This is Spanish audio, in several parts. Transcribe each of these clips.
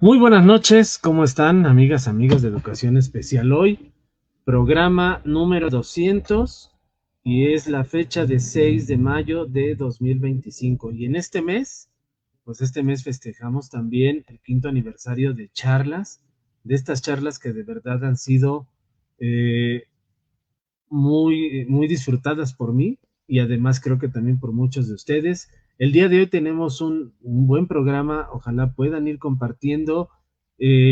Muy buenas noches, ¿cómo están, amigas, amigos de Educación Especial? Hoy, programa número 200 y es la fecha de 6 de mayo de 2025. Y en este mes, pues este mes festejamos también el quinto aniversario de charlas, de estas charlas que de verdad han sido eh, muy disfrutadas por mí y además creo que también por muchos de ustedes. El día de hoy tenemos un buen programa, ojalá puedan ir compartiendo.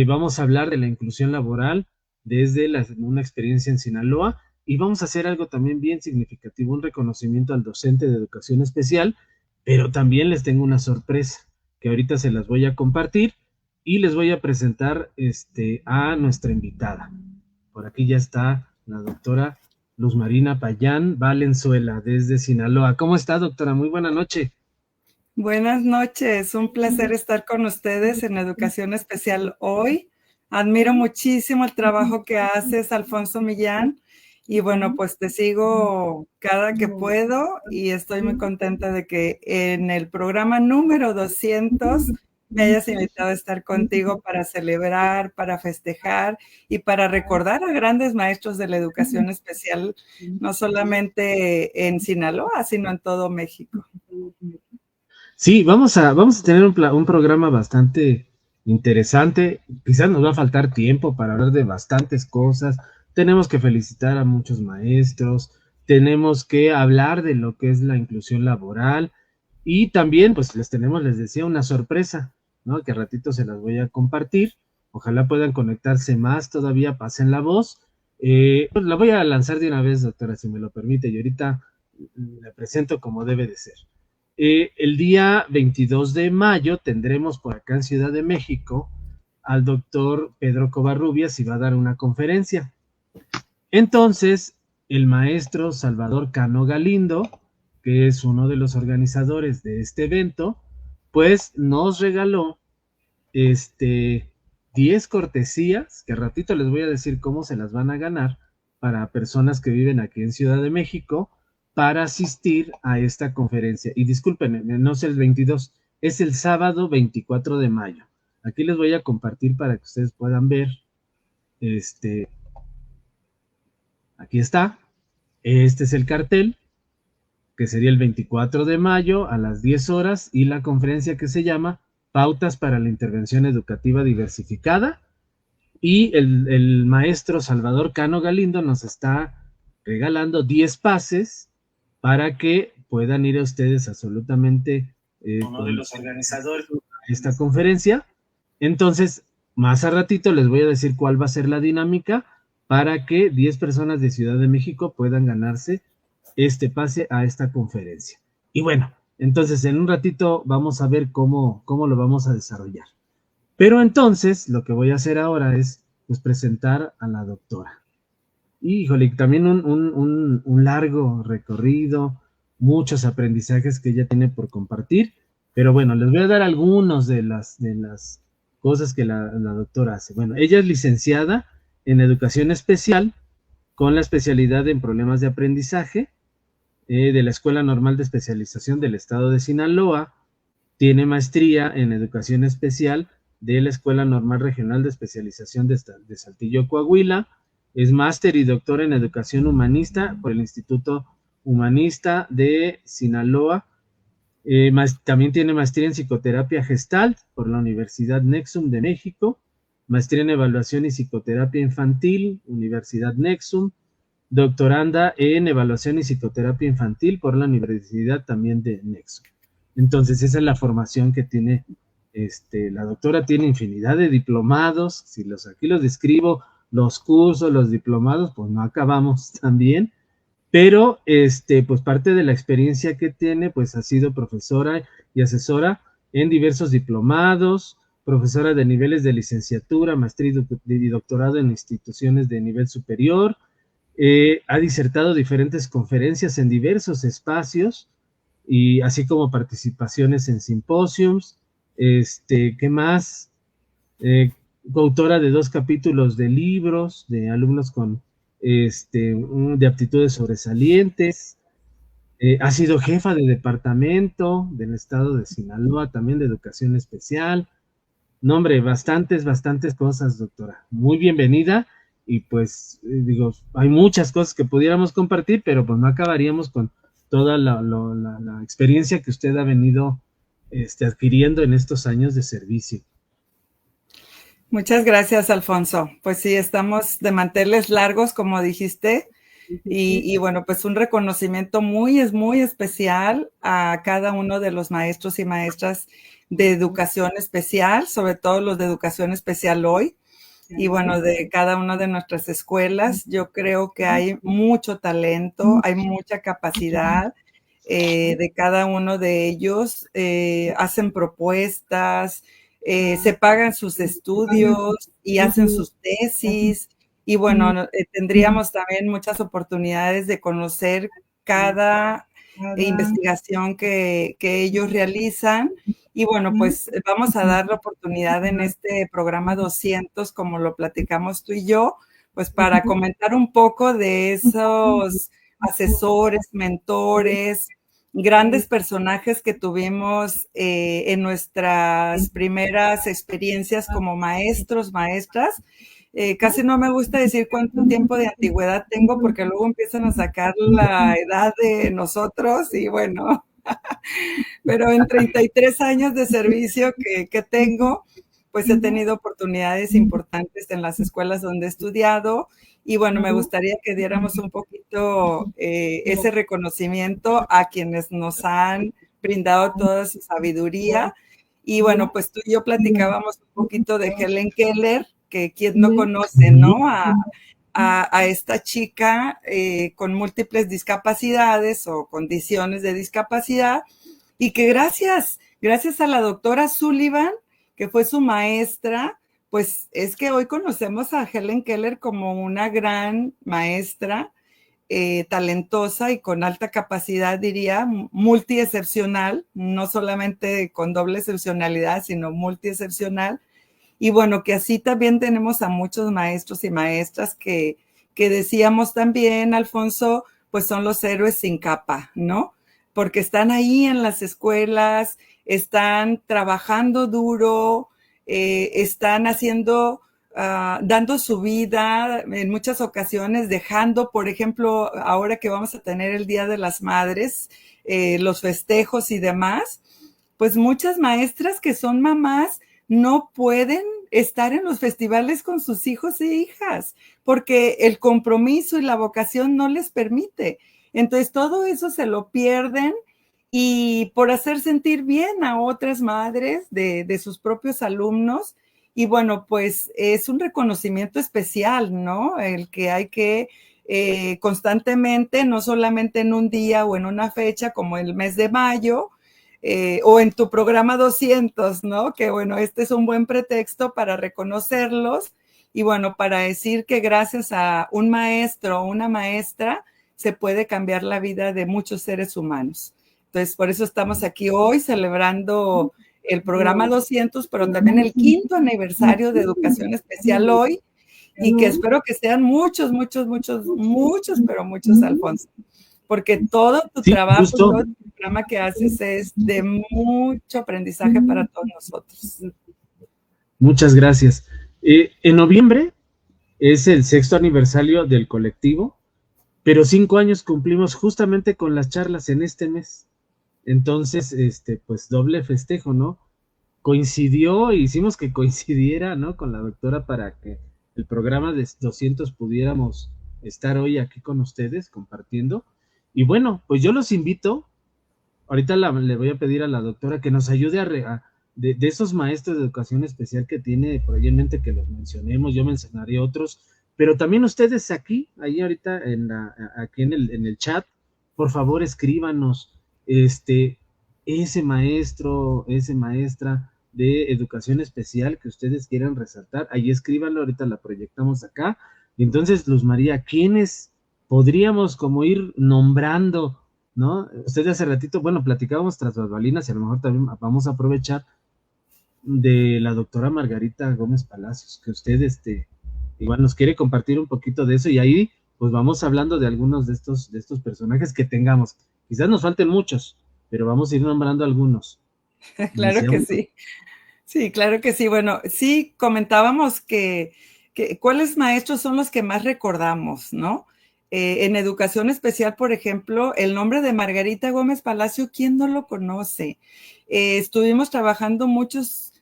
Vamos a hablar de la inclusión laboral desde una experiencia en Sinaloa y vamos a hacer algo también bien significativo, un reconocimiento al docente de educación especial, pero también les tengo una sorpresa que ahorita se las voy a compartir y les voy a presentar a nuestra invitada. Por aquí ya está la doctora Luz Marina Payán Valenzuela, desde Sinaloa. ¿Cómo está, doctora? Muy buena noche. Buenas noches, un placer estar con ustedes en Educación Especial hoy. Admiro muchísimo el trabajo que haces, Alfonso Millán, y bueno, pues te sigo cada que puedo y estoy muy contenta de que en el programa número 200 me hayas invitado a estar contigo para celebrar, para festejar y para recordar a grandes maestros de la educación especial, no solamente en Sinaloa, sino en todo México. Sí, vamos a tener un programa bastante interesante. Quizás nos va a faltar tiempo para hablar de bastantes cosas. Tenemos que felicitar a muchos maestros, tenemos que hablar de lo que es la inclusión laboral y también, pues les tenemos, les decía, una sorpresa, ¿no? Que a ratito se las voy a compartir. Ojalá puedan conectarse más todavía, pasen la voz. Pues la voy a lanzar de una vez, doctora, si me lo permite, y ahorita la presento como debe de ser. El día 22 de mayo tendremos por acá en Ciudad de México al doctor Pedro Covarrubias y va a dar una conferencia. Entonces, el maestro Salvador Cano Galindo, que es uno de los organizadores de este evento, pues nos regaló 10 cortesías, que a ratito les voy a decir cómo se las van a ganar para personas que viven aquí en Ciudad de México para asistir a esta conferencia. Y disculpen, no es el 22, es el sábado 24 de mayo. Aquí les voy a compartir para que ustedes puedan ver. Este, Aquí está. Este es el cartel, que sería el 24 de mayo a las 10 horas y la conferencia que se llama Pautas para la Intervención Educativa Diversificada. Y el maestro Salvador Cano Galindo nos está regalando 10 pases para que puedan ir a ustedes absolutamente uno de los organizadores de esta conferencia. Entonces, más a ratito les voy a decir cuál va a ser la dinámica para que 10 personas de Ciudad de México puedan ganarse este pase a esta conferencia. Y bueno, entonces en un ratito vamos a ver cómo lo vamos a desarrollar. Pero entonces lo que voy a hacer ahora es pues presentar a la doctora. Híjole, también un largo recorrido, muchos aprendizajes que ella tiene por compartir, pero bueno, les voy a dar algunos de las cosas que la doctora hace. Bueno, ella es licenciada en Educación Especial con la especialidad en problemas de aprendizaje de la Escuela Normal de Especialización del Estado de Sinaloa. Tiene maestría en Educación Especial de la Escuela Normal Regional de Especialización de Saltillo, Coahuila. Es máster y doctor en Educación Humanista por el Instituto Humanista de Sinaloa. También tiene maestría en Psicoterapia Gestalt por la Universidad Nexum de México. Maestría en Evaluación y Psicoterapia Infantil, Universidad Nexum. Doctoranda en Evaluación y Psicoterapia Infantil por la Universidad también de Nexum. Entonces, esa es la formación que tiene la doctora. Tiene infinidad de diplomados. Si aquí los describo, los cursos, los diplomados, pues no acabamos también. Pero, pues parte de la experiencia que tiene, pues ha sido profesora y asesora en diversos diplomados, profesora de niveles de licenciatura, maestría y doctorado en instituciones de nivel superior. Ha disertado diferentes conferencias en diversos espacios y así como participaciones en simposiums. ¿Qué más? Coautora de 2 capítulos de libros de alumnos con de aptitudes sobresalientes. Ha sido jefa de departamento del estado de Sinaloa, también de educación especial. No, hombre, bastantes cosas, doctora. Muy bienvenida y pues digo, hay muchas cosas que pudiéramos compartir, pero pues no acabaríamos con toda la experiencia que usted ha venido adquiriendo en estos años de servicio. Muchas gracias, Alfonso. Pues sí, estamos de manteles largos, como dijiste, y bueno, pues un reconocimiento es muy especial a cada uno de los maestros y maestras de educación especial, sobre todo los de educación especial hoy, y bueno, de cada una de nuestras escuelas. Yo creo que hay mucho talento, hay mucha capacidad de cada uno de ellos, hacen propuestas, se pagan sus estudios y hacen sus tesis. Y bueno, tendríamos también muchas oportunidades de conocer cada investigación que ellos realizan. Y bueno, pues vamos a dar la oportunidad en este programa 200, como lo platicamos tú y yo, pues para comentar un poco de esos asesores, mentores, grandes personajes que tuvimos en nuestras primeras experiencias como maestros, maestras. Casi no me gusta decir cuánto tiempo de antigüedad tengo porque luego empiezan a sacar la edad de nosotros y bueno, pero en 33 años de servicio que tengo, pues he tenido oportunidades importantes en las escuelas donde he estudiado y bueno, me gustaría que diéramos un poquito ese reconocimiento a quienes nos han brindado toda su sabiduría. Y bueno, pues tú y yo platicábamos un poquito de Helen Keller, que quien no conoce, ¿no? A esta chica con múltiples discapacidades o condiciones de discapacidad y que gracias a la doctora Sullivan, que fue su maestra, pues es que hoy conocemos a Helen Keller como una gran maestra, talentosa y con alta capacidad, diría, multiexcepcional, no solamente con doble excepcionalidad, sino multiexcepcional. Y bueno, que así también tenemos a muchos maestros y maestras que decíamos también, Alfonso, pues son los héroes sin capa, ¿no? Porque están ahí en las escuelas, están trabajando duro, están haciendo, dando su vida en muchas ocasiones, dejando, por ejemplo, ahora que vamos a tener el Día de las Madres, los festejos y demás, pues muchas maestras que son mamás no pueden estar en los festivales con sus hijos e hijas, porque el compromiso y la vocación no les permite. Entonces, todo eso se lo pierden y por hacer sentir bien a otras madres de sus propios alumnos. Y bueno, pues es un reconocimiento especial, ¿no? El que hay que constantemente, no solamente en un día o en una fecha como el mes de mayo, o en tu programa 200, ¿no? Que bueno, este es un buen pretexto para reconocerlos y bueno, para decir que gracias a un maestro o una maestra se puede cambiar la vida de muchos seres humanos. Entonces, por eso estamos aquí hoy celebrando el programa 200, pero también el 5º aniversario de Educación Especial hoy y que espero que sean muchos, pero muchos, Alfonso, porque todo tu Sí, trabajo, justo. todo tu programa que haces es de mucho aprendizaje para todos nosotros. Muchas gracias. En noviembre es el 6º aniversario del colectivo, pero 5 años cumplimos justamente con las charlas en este mes. Entonces, pues doble festejo, ¿no? Coincidió, hicimos que coincidiera, ¿no? Con la doctora para que el programa de 200 pudiéramos estar hoy aquí con ustedes compartiendo. Y bueno, pues yo los invito, ahorita le voy a pedir a la doctora que nos ayude de esos maestros de educación especial que tiene por ahí en mente que los mencionemos, yo mencionaré otros, pero también ustedes aquí, ahí ahorita aquí en el chat, por favor escríbanos, ese maestro, esa maestra de educación especial que ustedes quieran resaltar, ahí escríbanlo, ahorita la proyectamos acá. Y entonces, Luz María, ¿quiénes podríamos como ir nombrando, ¿no? Usted hace ratito, bueno, platicábamos tras bambalinas y a lo mejor también vamos a aprovechar de la doctora Margarita Gómez Palacios, que usted, igual nos quiere compartir un poquito de eso y ahí, pues vamos hablando de algunos de estos personajes que tengamos. Quizás nos falten muchos, pero vamos a ir nombrando algunos. Claro que Iniciamos. sí. Sí, claro que sí. Bueno, sí comentábamos que cuáles maestros son los que más recordamos, ¿no? En educación especial, por ejemplo, el nombre de Margarita Gómez Palacio, ¿quién no lo conoce? Estuvimos trabajando muchos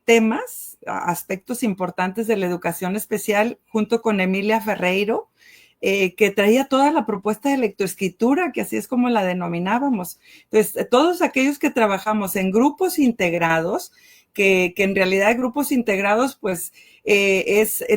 temas, aspectos importantes de la educación especial junto con Emilia Ferreiro, que traía toda la propuesta de lectoescritura, que así es como la denominábamos. Entonces, todos aquellos que trabajamos en grupos integrados, que en realidad grupos integrados, pues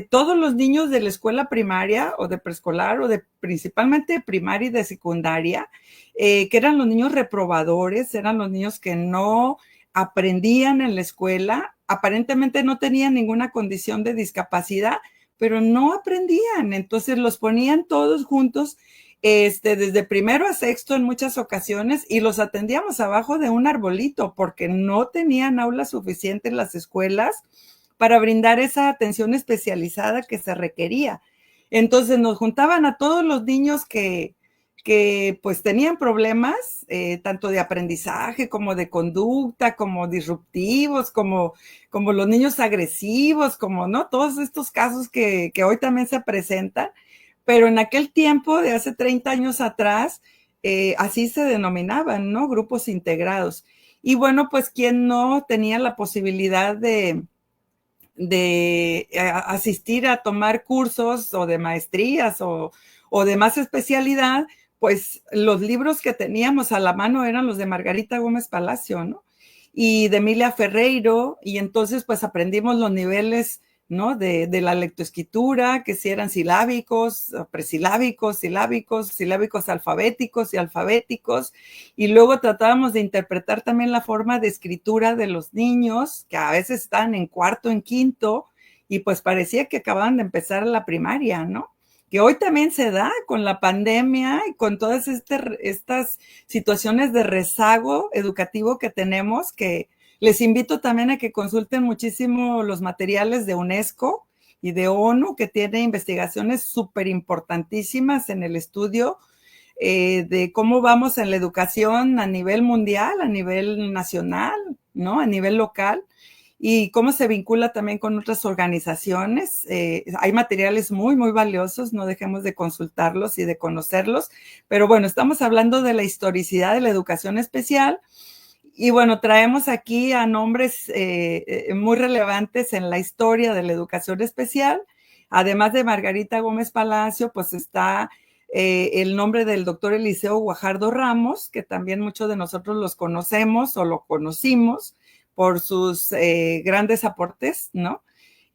todos los niños de la escuela primaria o de preescolar o de principalmente de primaria y de secundaria, que eran los niños reprobadores, eran los niños que no aprendían en la escuela, aparentemente no tenían ninguna condición de discapacidad, pero no aprendían, entonces los ponían todos juntos, desde primero a sexto en muchas ocasiones, y los atendíamos abajo de un arbolito porque no tenían aulas suficientes en las escuelas para brindar esa atención especializada que se requería. Entonces nos juntaban a todos los niños que pues tenían problemas, tanto de aprendizaje como de conducta, como disruptivos, como los niños agresivos, como, ¿no? Todos estos casos que hoy también se presentan, pero en aquel tiempo, de hace 30 años atrás, así se denominaban, ¿no? Grupos integrados. Y bueno, pues quien no tenía la posibilidad de asistir a tomar cursos o de maestrías o de más especialidad, pues los libros que teníamos a la mano eran los de Margarita Gómez Palacio, ¿no? Y de Emilia Ferreiro, y entonces pues aprendimos los niveles, ¿no? De la lectoescritura, que si eran silábicos, presilábicos, silábicos, silábicos alfabéticos y alfabéticos, y luego tratábamos de interpretar también la forma de escritura de los niños, que a veces están en cuarto, en quinto, y pues parecía que acababan de empezar la primaria, ¿no? Que hoy también se da con la pandemia y con todas estas situaciones de rezago educativo que tenemos, que les invito también a que consulten muchísimo los materiales de UNESCO y de ONU, que tiene investigaciones súper importantísimas en el estudio de cómo vamos en la educación a nivel mundial, a nivel nacional, ¿no? A nivel local, y cómo se vincula también con otras organizaciones. Hay materiales muy, muy valiosos, no dejemos de consultarlos y de conocerlos, pero bueno, estamos hablando de la historicidad de la educación especial, y bueno, traemos aquí a nombres muy relevantes en la historia de la educación especial. Además de Margarita Gómez Palacio, pues está el nombre del doctor Eliseo Guajardo Ramos, que también muchos de nosotros los conocemos o lo conocimos por sus grandes aportes, ¿no?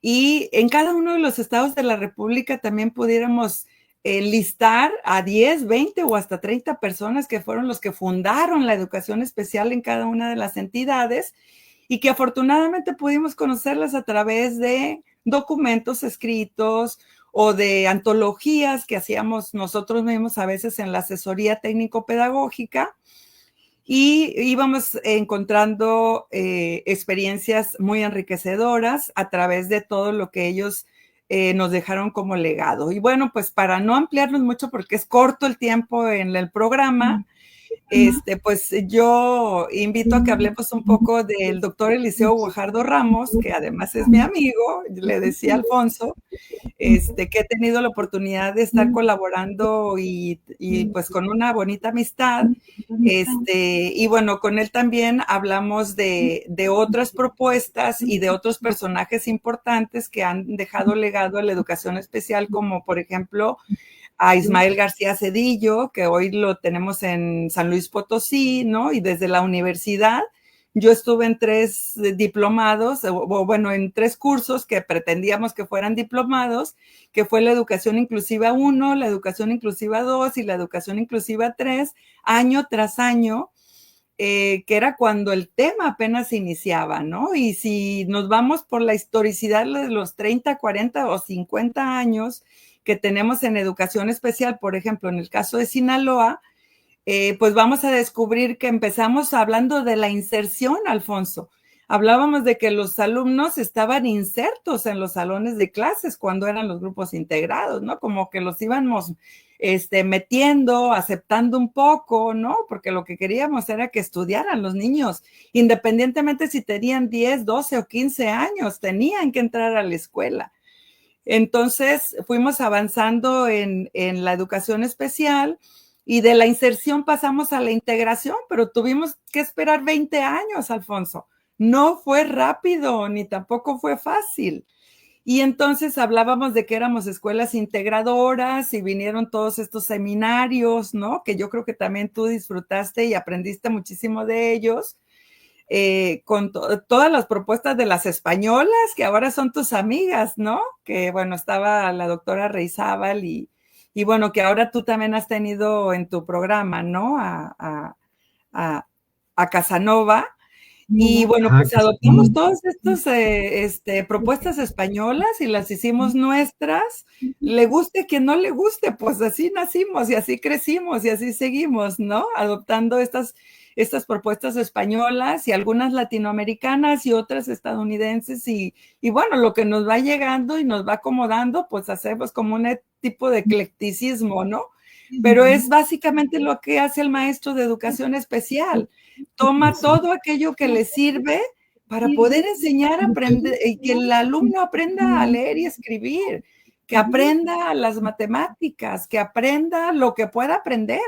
Y en cada uno de los estados de la República también pudiéramos listar a 10, 20 o hasta 30 personas que fueron los que fundaron la educación especial en cada una de las entidades y que afortunadamente pudimos conocerlas a través de documentos escritos o de antologías que hacíamos nosotros mismos a veces en la asesoría técnico-pedagógica, y íbamos encontrando experiencias muy enriquecedoras a través de todo lo que ellos nos dejaron como legado. Y bueno, pues para no ampliarnos mucho, porque es corto el tiempo en el programa, pues yo invito a que hablemos un poco del doctor Eliseo Guajardo Ramos, que además es mi amigo, le decía Alfonso, que he tenido la oportunidad de estar colaborando y pues con una bonita amistad. Y bueno, con él también hablamos de otras propuestas y de otros personajes importantes que han dejado legado a la educación especial, como por ejemplo a Ismael García Cedillo, que hoy lo tenemos en San Luis Potosí, ¿no? Y desde la universidad, yo estuve en 3 diplomados, o bueno, en 3 cursos que pretendíamos que fueran diplomados, que fue la educación inclusiva 1, la educación inclusiva 2 y la educación inclusiva 3, año tras año, que era cuando el tema apenas iniciaba, ¿no? Y si nos vamos por la historicidad de los 30, 40 o 50 años que tenemos en educación especial, por ejemplo, en el caso de Sinaloa, pues vamos a descubrir que empezamos hablando de la inserción, Alfonso. hablábamos de que los alumnos estaban insertos en los salones de clases cuando eran los grupos integrados, ¿no? Como que los íbamos metiendo, aceptando un poco, ¿no? Porque lo que queríamos era que estudiaran los niños, independientemente si tenían 10, 12 o 15 años, tenían que entrar a la escuela. Entonces fuimos avanzando en la educación especial y de la inserción pasamos a la integración, pero tuvimos que esperar 20 años, Alfonso. No fue rápido, ni tampoco fue fácil. Y entonces hablábamos de que éramos escuelas integradoras y vinieron todos estos seminarios, ¿no? Que yo creo que también tú disfrutaste y aprendiste muchísimo de ellos, con todas las propuestas de las españolas, que ahora son tus amigas, ¿no? Que bueno, estaba la doctora Reizábal y bueno, que ahora tú también has tenido en tu programa, ¿no? A Casanova. Y bueno, pues adoptamos todas estas propuestas españolas y las hicimos nuestras. Le guste quien no le guste, pues así nacimos y así crecimos y así seguimos, ¿no? Adoptando estas propuestas españolas y algunas latinoamericanas y otras estadounidenses y bueno, lo que nos va llegando y nos va acomodando, pues hacemos como un tipo de eclecticismo, ¿no? Pero es básicamente lo que hace el maestro de educación especial. Toma todo aquello que le sirve para poder enseñar a aprender, y que el alumno aprenda a leer y escribir, que aprenda las matemáticas, que aprenda lo que pueda aprender,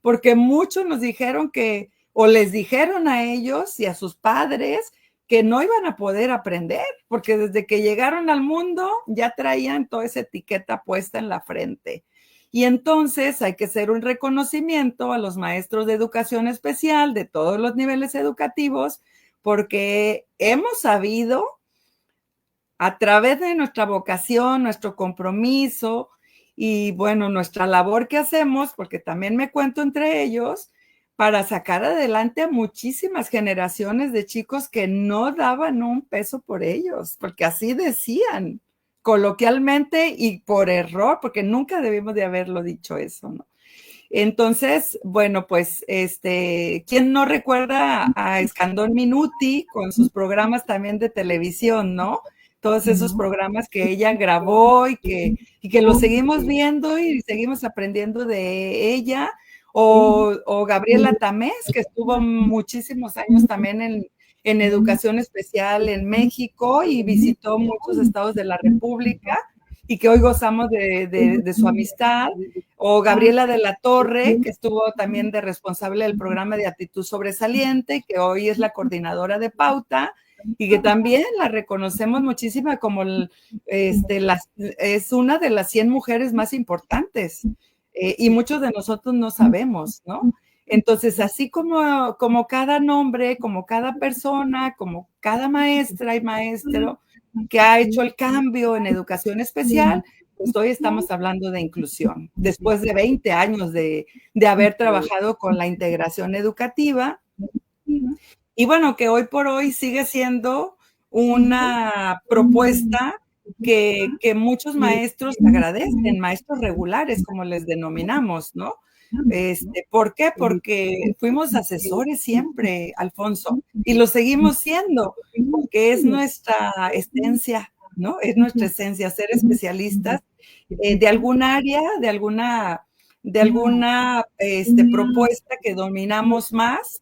porque muchos nos dijeron que, o les dijeron a ellos y a sus padres, que no iban a poder aprender, porque desde que llegaron al mundo ya traían toda esa etiqueta puesta en la frente. Y entonces hay que hacer un reconocimiento a los maestros de educación especial de todos los niveles educativos, porque hemos sabido, a través de nuestra vocación, nuestro compromiso y, bueno, nuestra labor que hacemos, porque también me cuento entre ellos, para sacar adelante a muchísimas generaciones de chicos que no daban un peso por ellos, porque así decían coloquialmente y por error, porque nunca debimos de haberlo dicho eso, ¿no? Entonces, bueno, pues, ¿quién no recuerda a Escandón Minuti con sus programas también de televisión, ¿no? Todos esos programas que ella grabó y que los seguimos viendo y seguimos aprendiendo de ella, o Gabriela Tamés, que estuvo muchísimos años también en educación especial en México y visitó muchos estados de la República y que hoy gozamos de su amistad, o Gabriela de la Torre, que estuvo también de responsable del programa de actitud sobresaliente, que hoy es la coordinadora de Pauta, y que también la reconocemos muchísimo como es una de las 100 mujeres más importantes, y muchos de nosotros no sabemos, ¿no? Entonces, así como cada nombre, como cada persona, como cada maestra y maestro que ha hecho el cambio en educación especial, pues hoy estamos hablando de inclusión. Después de 20 años de haber trabajado con la integración educativa, y bueno, que hoy por hoy sigue siendo una propuesta que muchos maestros agradecen, maestros regulares, como les denominamos, ¿no? ¿Por qué? Porque fuimos asesores siempre, Alfonso, y lo seguimos siendo, porque es nuestra esencia, ¿no? Es nuestra esencia, ser especialistas de algún área, de alguna propuesta que dominamos más,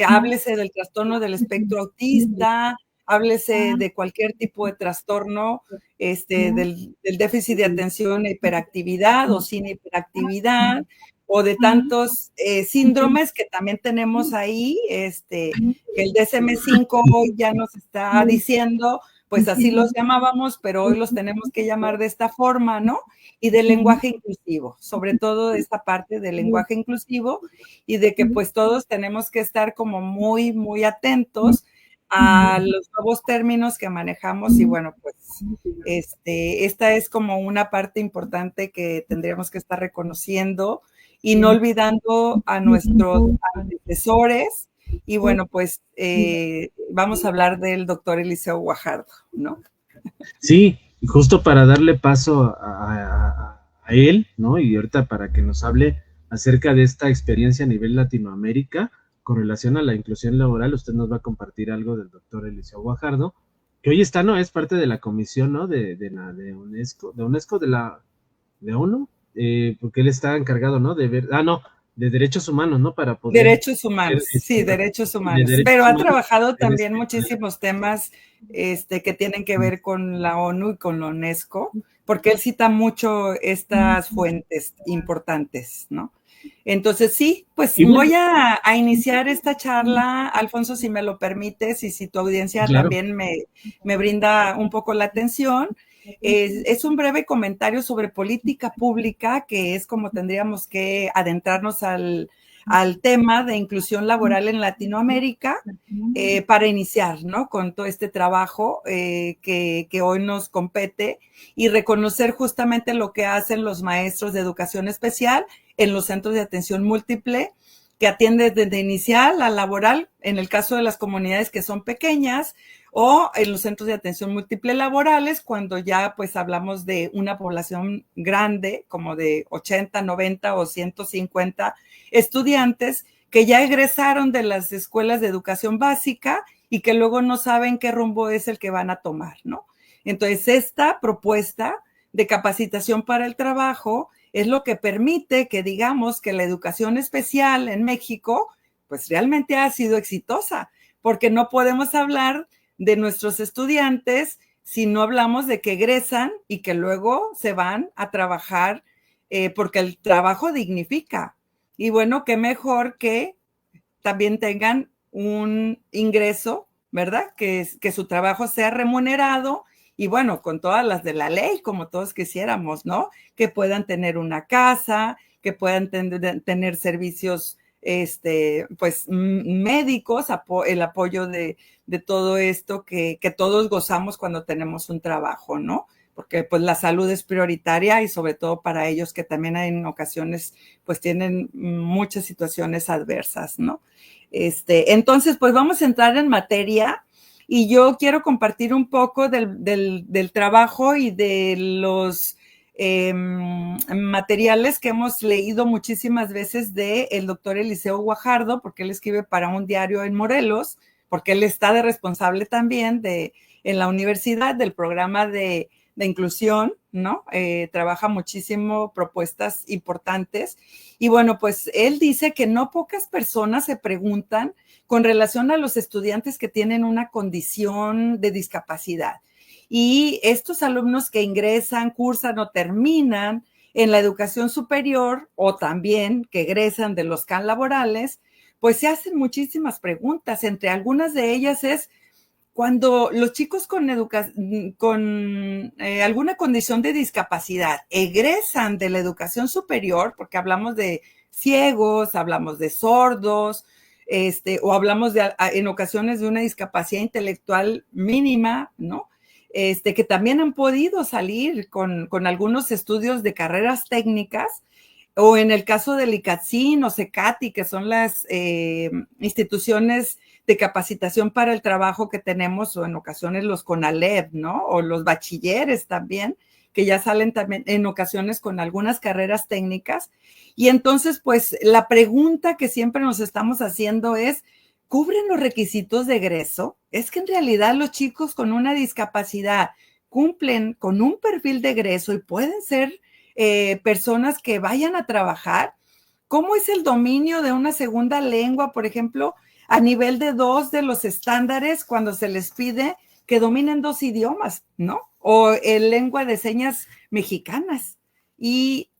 háblese del trastorno del espectro autista, háblese de cualquier tipo de trastorno, del déficit de atención e hiperactividad o sin hiperactividad, o de tantos síndromes que también tenemos ahí, que el DSM-5 hoy ya nos está diciendo, pues así los llamábamos, pero hoy los tenemos que llamar de esta forma, ¿no? Y del lenguaje inclusivo, sobre todo de esta parte del lenguaje inclusivo y de que pues todos tenemos que estar como muy, muy atentos a los nuevos términos que manejamos y bueno, pues esta es como una parte importante que tendríamos que estar reconociendo y no olvidando a nuestros antecesores. Y bueno, pues vamos a hablar del doctor Eliseo Guajardo, ¿no? Sí, justo para darle paso a él, ¿no? Y ahorita para que nos hable acerca de esta experiencia a nivel Latinoamérica, con relación a la inclusión laboral, usted nos va a compartir algo del doctor Eliseo Guajardo, que hoy está, ¿no? Es parte de la comisión, ¿no? De UNESCO, de ONU, porque él está encargado, ¿no? De ver, no, de derechos humanos, ¿no? Para poder Derechos humanos, sí, derechos de humanos. Pero derechos ha humanos trabajado en también muchísimos temas que tienen que ver con la ONU y con la UNESCO, porque él cita mucho estas fuentes importantes, ¿no? Entonces, sí, pues y bueno, voy a iniciar esta charla, Alfonso, si me lo permites, y si tu audiencia claro, también me brinda un poco la atención. Es un breve comentario sobre política pública, que es como tendríamos que adentrarnos al tema de inclusión laboral en Latinoamérica, para iniciar, ¿no? Con todo este trabajo que hoy nos compete y reconocer justamente lo que hacen los maestros de educación especial en los centros de atención múltiple, que atienden desde inicial a laboral, en el caso de las comunidades que son pequeñas, o en los centros de atención múltiple laborales, cuando ya pues hablamos de una población grande, como de 80, 90 o 150 estudiantes, que ya egresaron de las escuelas de educación básica y que luego no saben qué rumbo es el que van a tomar, ¿no? Entonces, esta propuesta de capacitación para el trabajo es lo que permite que digamos que la educación especial en México, pues realmente ha sido exitosa, porque no podemos hablar de nuestros estudiantes si no hablamos de que egresan y que luego se van a trabajar, porque el trabajo dignifica. Y bueno, qué mejor que también tengan un ingreso, ¿verdad? Que su trabajo sea remunerado y bueno, con todas las de la ley, como todos quisiéramos, ¿no? Que puedan tener una casa, que puedan tener servicios, pues, médicos, el apoyo de todo esto que todos gozamos cuando tenemos un trabajo, ¿no? Porque pues la salud es prioritaria y sobre todo para ellos que también en ocasiones pues tienen muchas situaciones adversas, ¿no? Entonces, pues vamos a entrar en materia y yo quiero compartir un poco del trabajo y de los materiales que hemos leído muchísimas veces del doctor Eliseo Guajardo, porque él escribe para un diario en Morelos, porque él está de responsable también en la universidad del programa de inclusión, ¿no? Trabaja muchísimo propuestas importantes. Y bueno, pues él dice que no pocas personas se preguntan con relación a los estudiantes que tienen una condición de discapacidad. Y estos alumnos que ingresan, cursan o terminan en la educación superior o también que egresan de los CAN laborales, pues se hacen muchísimas preguntas. Entre algunas de ellas es, cuando los chicos con alguna condición de discapacidad egresan de la educación superior, porque hablamos de ciegos, hablamos de sordos, o hablamos en ocasiones de una discapacidad intelectual mínima, ¿no? Que también han podido salir con algunos estudios de carreras técnicas, o en el caso del ICATSIN o CECATI, que son las instituciones de capacitación para el trabajo que tenemos, o en ocasiones los CONALEP, ¿no? O los bachilleres también, que ya salen también en ocasiones con algunas carreras técnicas. Y entonces, pues, la pregunta que siempre nos estamos haciendo es, ¿cubren los requisitos de egreso? Es que en realidad los chicos con una discapacidad cumplen con un perfil de egreso y pueden ser personas que vayan a trabajar. ¿Cómo es el dominio de una segunda lengua, por ejemplo, a nivel de 2 de los estándares cuando se les pide que dominen 2 idiomas, ¿no? O lengua de señas mexicanas. Y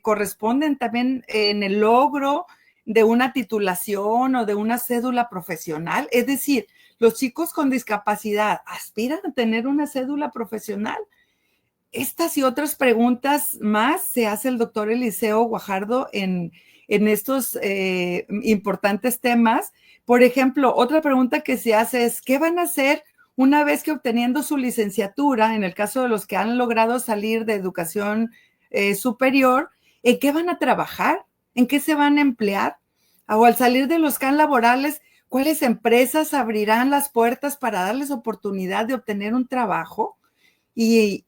corresponden también en el logro de una titulación o de una cédula profesional. Es decir, los chicos con discapacidad aspiran a tener una cédula profesional. Estas y otras preguntas más se hace el doctor Eliseo Guajardo en estos importantes temas. Por ejemplo, otra pregunta que se hace es, ¿qué van a hacer una vez que obteniendo su licenciatura, en el caso de los que han logrado salir de educación superior, en qué van a trabajar? ¿En qué se van a emplear? O al salir de los CAN laborales, ¿cuáles empresas abrirán las puertas para darles oportunidad de obtener un trabajo? Y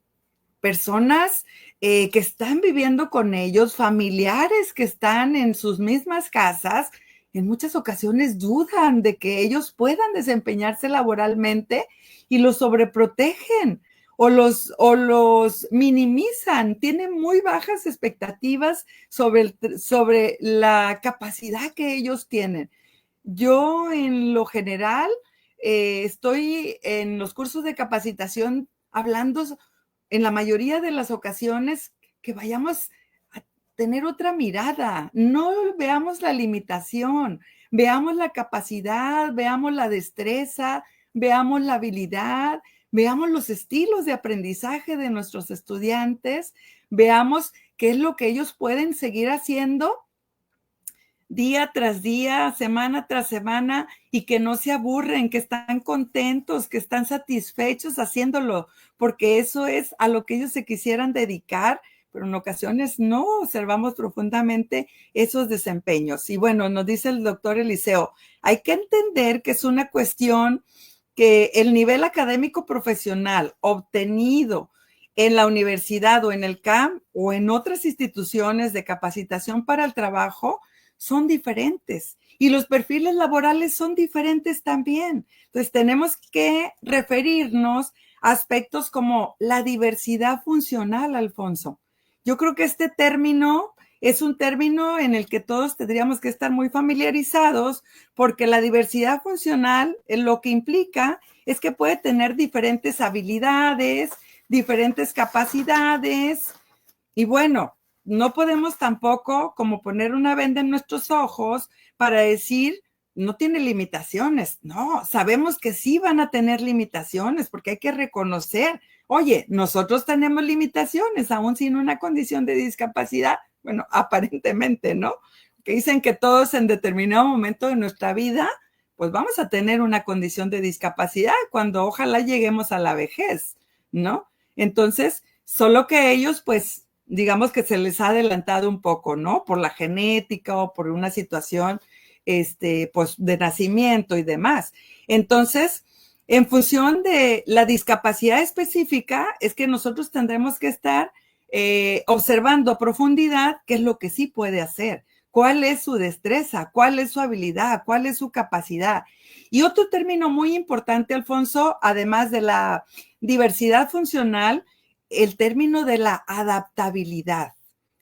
personas que están viviendo con ellos, familiares que están en sus mismas casas, en muchas ocasiones dudan de que ellos puedan desempeñarse laboralmente y los sobreprotegen o los minimizan, tienen muy bajas expectativas sobre la capacidad que ellos tienen. Yo, en lo general, estoy en los cursos de capacitación hablando en la mayoría de las ocasiones que vayamos a tener otra mirada, no veamos la limitación, veamos la capacidad, veamos la destreza, veamos la habilidad, veamos los estilos de aprendizaje de nuestros estudiantes, veamos qué es lo que ellos pueden seguir haciendo día tras día, semana tras semana, y que no se aburren, que están contentos, que están satisfechos haciéndolo, porque eso es a lo que ellos se quisieran dedicar, pero en ocasiones no observamos profundamente esos desempeños. Y bueno, nos dice el doctor Eliseo, hay que entender que es una cuestión que el nivel académico profesional obtenido en la universidad o en el CAM o en otras instituciones de capacitación para el trabajo son diferentes y los perfiles laborales son diferentes también. Entonces tenemos que referirnos a aspectos como la diversidad funcional, Alfonso. Yo creo que este término es un término en el que todos tendríamos que estar muy familiarizados porque la diversidad funcional lo que implica es que puede tener diferentes habilidades, diferentes capacidades y bueno, no podemos tampoco como poner una venda en nuestros ojos para decir, no tiene limitaciones. No, sabemos que sí van a tener limitaciones porque hay que reconocer, oye, nosotros tenemos limitaciones aún sin una condición de discapacidad. Bueno, aparentemente, ¿no? Que dicen que todos en determinado momento de nuestra vida, pues vamos a tener una condición de discapacidad cuando ojalá lleguemos a la vejez, ¿no? Entonces, solo que ellos, pues, digamos que se les ha adelantado un poco, ¿no? Por la genética o por una situación, pues, de nacimiento y demás. Entonces, en función de la discapacidad específica, es que nosotros tendremos que estar observando a profundidad qué es lo que sí puede hacer, cuál es su destreza, cuál es su habilidad, cuál es su capacidad. Y otro término muy importante, Alfonso, además de la diversidad funcional, el término de la adaptabilidad,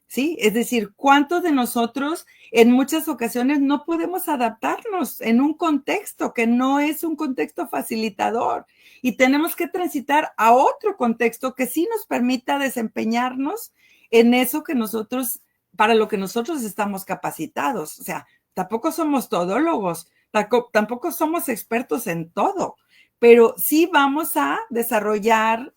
¿sí? Es decir, ¿cuántos de nosotros en muchas ocasiones no podemos adaptarnos en un contexto que no es un contexto facilitador y tenemos que transitar a otro contexto que sí nos permita desempeñarnos en eso que nosotros, para lo que nosotros estamos capacitados? O sea, tampoco somos todólogos, tampoco somos expertos en todo, pero sí vamos a desarrollar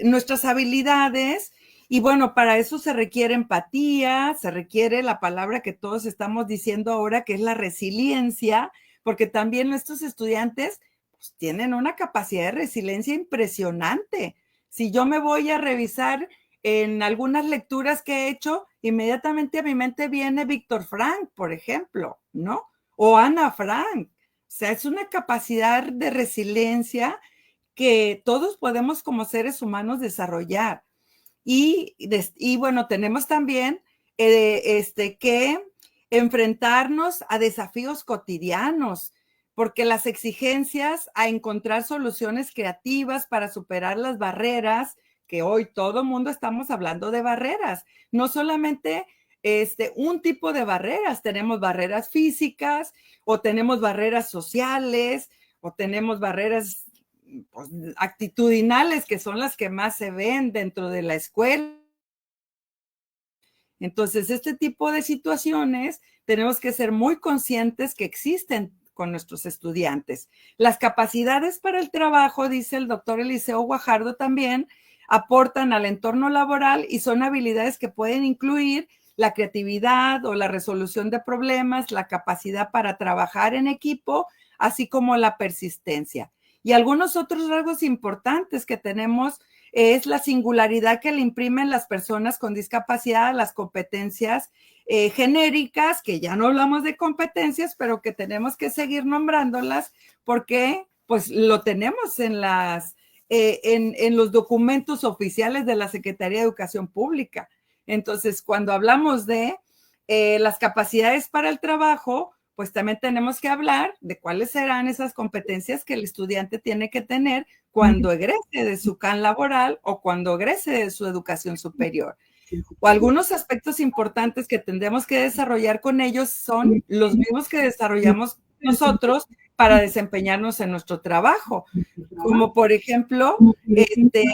nuestras habilidades y bueno, para eso se requiere empatía, se requiere la palabra que todos estamos diciendo ahora, que es la resiliencia, porque también nuestros estudiantes pues, tienen una capacidad de resiliencia impresionante. Si yo me voy a revisar en algunas lecturas que he hecho, inmediatamente a mi mente viene Víctor Frank, por ejemplo, ¿no? O Ana Frank. O sea, es una capacidad de resiliencia que todos podemos como seres humanos desarrollar. Bueno, tenemos también que enfrentarnos a desafíos cotidianos, porque las exigencias a encontrar soluciones creativas para superar las barreras, que hoy todo el mundo estamos hablando de barreras, no solamente un tipo de barreras, tenemos barreras físicas o tenemos barreras sociales o tenemos barreras pues, actitudinales, que son las que más se ven dentro de la escuela. Entonces, este tipo de situaciones tenemos que ser muy conscientes que existen con nuestros estudiantes. Las capacidades para el trabajo, dice el doctor Eliseo Guajardo también, aportan al entorno laboral y son habilidades que pueden incluir la creatividad o la resolución de problemas, la capacidad para trabajar en equipo, así como la persistencia. Y algunos otros rasgos importantes que tenemos es la singularidad que le imprimen las personas con discapacidad a las competencias genéricas, que ya no hablamos de competencias, pero que tenemos que seguir nombrándolas porque pues lo tenemos en los documentos oficiales de la Secretaría de Educación Pública. Entonces, cuando hablamos de las capacidades para el trabajo, pues también tenemos que hablar de cuáles serán esas competencias que el estudiante tiene que tener cuando egrese de su CAN laboral o cuando egrese de su educación superior. O algunos aspectos importantes que tendremos que desarrollar con ellos son los mismos que desarrollamos nosotros para desempeñarnos en nuestro trabajo, como por ejemplo,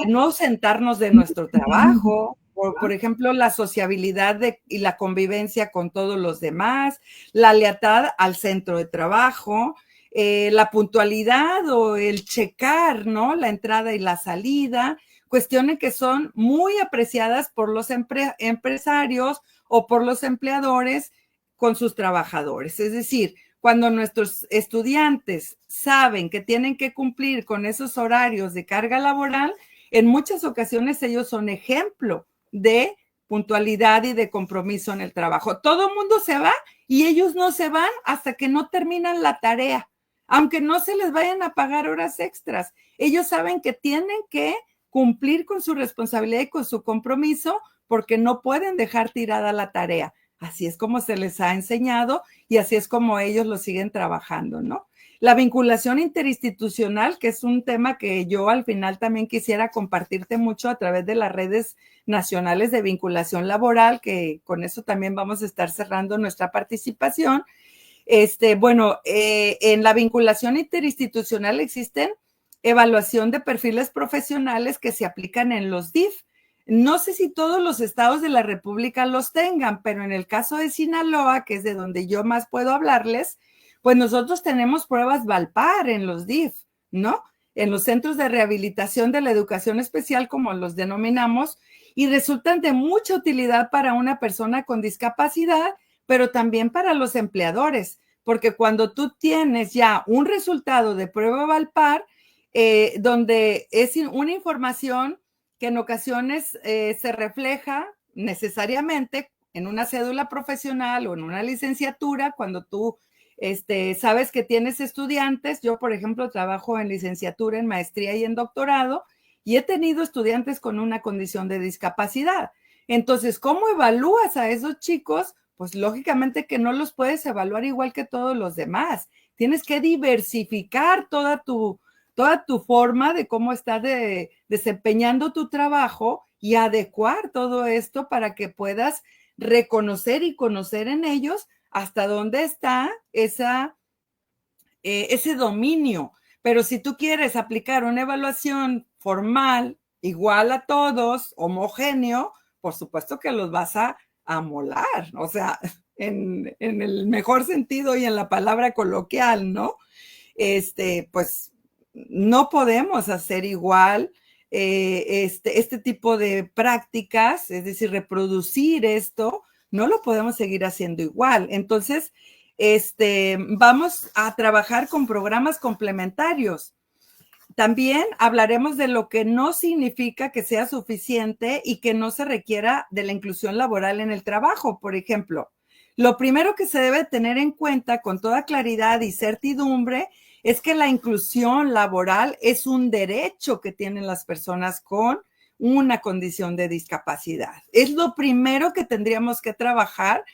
no ausentarnos de nuestro trabajo, por ejemplo, la sociabilidad y la convivencia con todos los demás, la lealtad al centro de trabajo, la puntualidad o el checar, ¿no? La entrada y la salida, cuestiones que son muy apreciadas por los empresarios o por los empleadores con sus trabajadores. Es decir, cuando nuestros estudiantes saben que tienen que cumplir con esos horarios de carga laboral, en muchas ocasiones ellos son ejemplo de puntualidad y de compromiso en el trabajo. Todo el mundo se va y ellos no se van hasta que no terminan la tarea, aunque no se les vayan a pagar horas extras. Ellos saben que tienen que cumplir con su responsabilidad y con su compromiso porque no pueden dejar tirada la tarea. Así es como se les ha enseñado y así es como ellos lo siguen trabajando, ¿no? La vinculación interinstitucional, que es un tema que yo al final también quisiera compartirte mucho a través de las redes nacionales de vinculación laboral, que con eso también vamos a estar cerrando nuestra participación. En la vinculación interinstitucional existen evaluación de perfiles profesionales que se aplican en los DIF. No sé si todos los estados de la República los tengan, pero en el caso de Sinaloa, que es de donde yo más puedo hablarles, pues nosotros tenemos pruebas Valpar en los DIF, ¿no? En los centros de rehabilitación de la educación especial, como los denominamos, y resultan de mucha utilidad para una persona con discapacidad, pero también para los empleadores, porque cuando tú tienes ya un resultado de prueba Valpar, donde es una información que en ocasiones se refleja necesariamente en una cédula profesional o en una licenciatura, cuando tú sabes que tienes estudiantes. Yo, por ejemplo, trabajo en licenciatura, en maestría y en doctorado, y he tenido estudiantes con una condición de discapacidad. Entonces, ¿cómo evalúas a esos chicos? Pues lógicamente que no los puedes evaluar igual que todos los demás. Tienes que diversificar toda tu forma de cómo estás desempeñando tu trabajo y adecuar todo esto para que puedas reconocer y conocer en ellos hasta dónde está ese dominio. Pero si tú quieres aplicar una evaluación formal, igual a todos, homogéneo, por supuesto que los vas a amolar, o sea, en el mejor sentido y en la palabra coloquial, ¿no? Pues no podemos hacer igual este tipo de prácticas, es decir, reproducir esto, no lo podemos seguir haciendo igual. Entonces, vamos a trabajar con programas complementarios. También hablaremos de lo que no significa que sea suficiente y que no se requiera de la inclusión laboral en el trabajo. Por ejemplo, lo primero que se debe tener en cuenta con toda claridad y certidumbre es que la inclusión laboral es un derecho que tienen las personas con una condición de discapacidad. Es lo primero que tendríamos que trabajar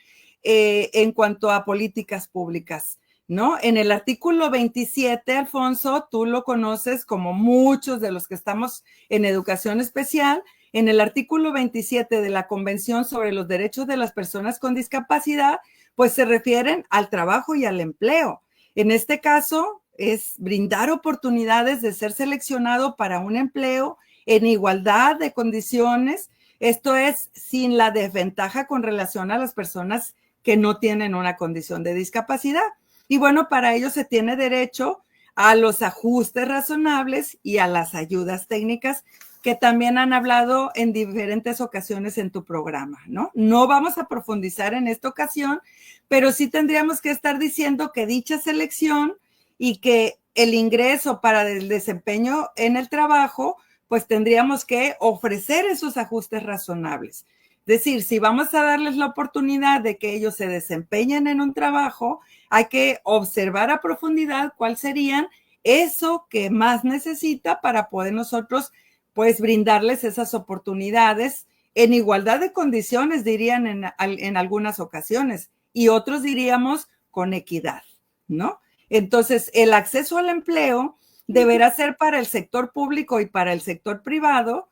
en cuanto a políticas públicas, ¿no? En el artículo 27, Alfonso, tú lo conoces como muchos de los que estamos en educación especial. En el artículo 27 de la Convención sobre los Derechos de las Personas con Discapacidad, pues se refieren al trabajo y al empleo. En este caso, es brindar oportunidades de ser seleccionado para un empleo en igualdad de condiciones. Esto es sin la desventaja con relación a las personas que no tienen una condición de discapacidad. Y bueno, para ello se tiene derecho a los ajustes razonables y a las ayudas técnicas que también han hablado en diferentes ocasiones en tu programa, ¿no? No vamos a profundizar en esta ocasión, pero sí tendríamos que estar diciendo que dicha selección y que el ingreso para el desempeño en el trabajo, pues tendríamos que ofrecer esos ajustes razonables. Es decir, si vamos a darles la oportunidad de que ellos se desempeñen en un trabajo, hay que observar a profundidad cuál serían eso que más necesita para poder nosotros, pues, brindarles esas oportunidades en igualdad de condiciones, dirían en algunas ocasiones, y otros diríamos con equidad, ¿no? Entonces, el acceso al empleo deberá ser para el sector público y para el sector privado,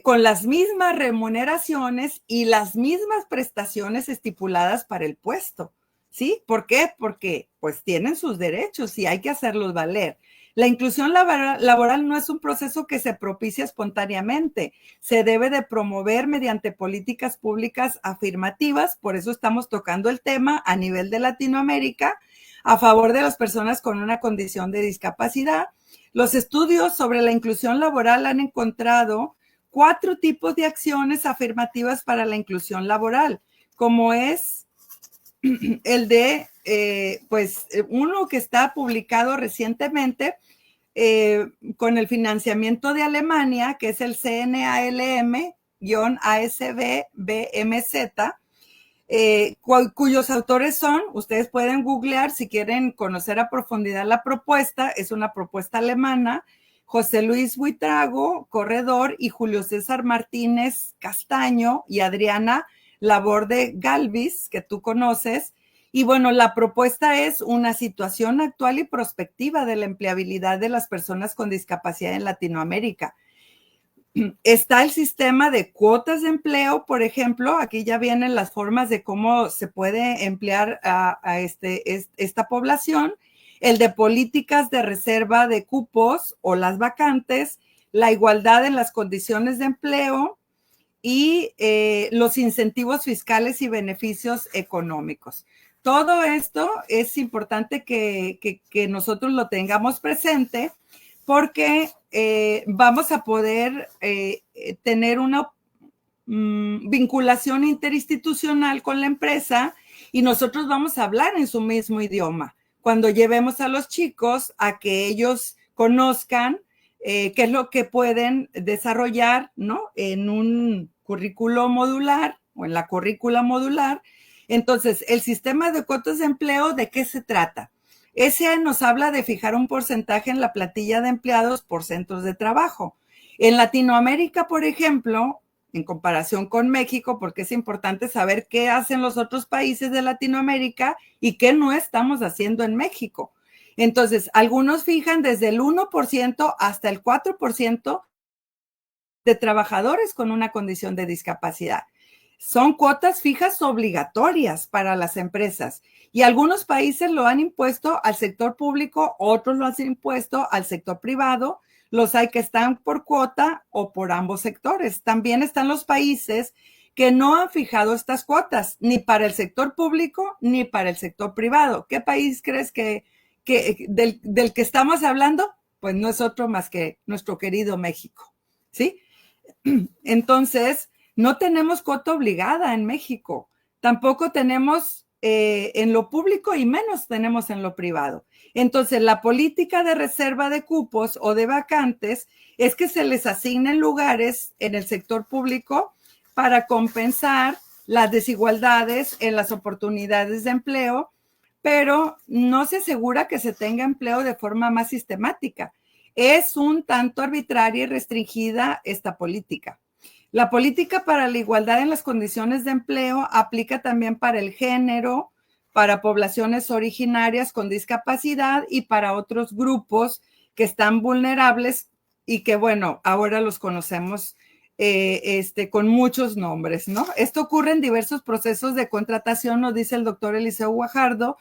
con las mismas remuneraciones y las mismas prestaciones estipuladas para el puesto, ¿sí? ¿Por qué? Porque pues tienen sus derechos y hay que hacerlos valer. La inclusión laboral no es un proceso que se propicia espontáneamente, se debe de promover mediante políticas públicas afirmativas, por eso estamos tocando el tema a nivel de Latinoamérica, a favor de las personas con una condición de discapacidad. Los estudios sobre la inclusión laboral han encontrado 4 tipos de acciones afirmativas para la inclusión laboral, como es el de, pues, uno que está publicado recientemente con el financiamiento de Alemania, que es el CNALM-ASB-BMZ, cuyos autores son, ustedes pueden googlear si quieren conocer a profundidad la propuesta, es una propuesta alemana, José Luis Buitrago, corredor, y Julio César Martínez Castaño y Adriana Laborde Galvis, que tú conoces. Y bueno, la propuesta es una situación actual y prospectiva de la empleabilidad de las personas con discapacidad en Latinoamérica. Está el sistema de cuotas de empleo, por ejemplo, aquí ya vienen las formas de cómo se puede emplear a esta población, el de políticas de reserva de cupos o las vacantes, la igualdad en las condiciones de empleo y los incentivos fiscales y beneficios económicos. Todo esto es importante que nosotros lo tengamos presente porque vamos a poder tener una vinculación interinstitucional con la empresa y nosotros vamos a hablar en su mismo idioma. Cuando llevemos a los chicos a que ellos conozcan qué es lo que pueden desarrollar, ¿no? En un currículo modular o en la currícula modular. Entonces, el sistema de cuotas de empleo, ¿de qué se trata? Ese nos habla de fijar un porcentaje en la plantilla de empleados por centros de trabajo. En Latinoamérica, por ejemplo, en comparación con México, porque es importante saber qué hacen los otros países de Latinoamérica y qué no estamos haciendo en México. Entonces, algunos fijan desde el 1% hasta el 4% de trabajadores con una condición de discapacidad. Son cuotas fijas obligatorias para las empresas y algunos países lo han impuesto al sector público, otros lo han impuesto al sector privado. Los hay que están por cuota o por ambos sectores. También están los países que no han fijado estas cuotas ni para el sector público ni para el sector privado. ¿Qué país crees que del que estamos hablando? Pues no es otro más que nuestro querido México, ¿sí? Entonces, no tenemos cuota obligada en México, tampoco tenemos en lo público y menos tenemos en lo privado. Entonces, la política de reserva de cupos o de vacantes es que se les asignen lugares en el sector público para compensar las desigualdades en las oportunidades de empleo, pero no se asegura que se tenga empleo de forma más sistemática. Es un tanto arbitraria y restringida esta política. La política para la igualdad en las condiciones de empleo aplica también para el género, para poblaciones originarias con discapacidad y para otros grupos que están vulnerables y que, bueno, ahora los conocemos con muchos nombres, ¿no? Esto ocurre en diversos procesos de contratación, nos dice el doctor Eliseo Guajardo,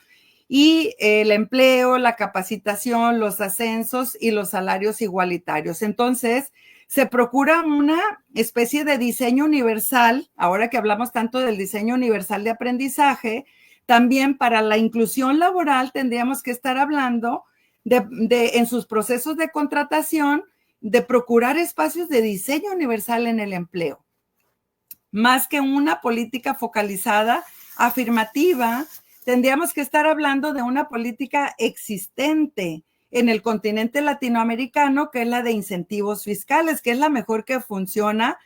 y el empleo, la capacitación, los ascensos y los salarios igualitarios. Entonces, se procura una especie de diseño universal, ahora que hablamos tanto del diseño universal de aprendizaje, también para la inclusión laboral tendríamos que estar hablando en sus procesos de contratación, de procurar espacios de diseño universal en el empleo, más que una política focalizada, afirmativa. Tendríamos que estar hablando de una política existente en el continente latinoamericano, que es la de incentivos fiscales, que es la mejor que funciona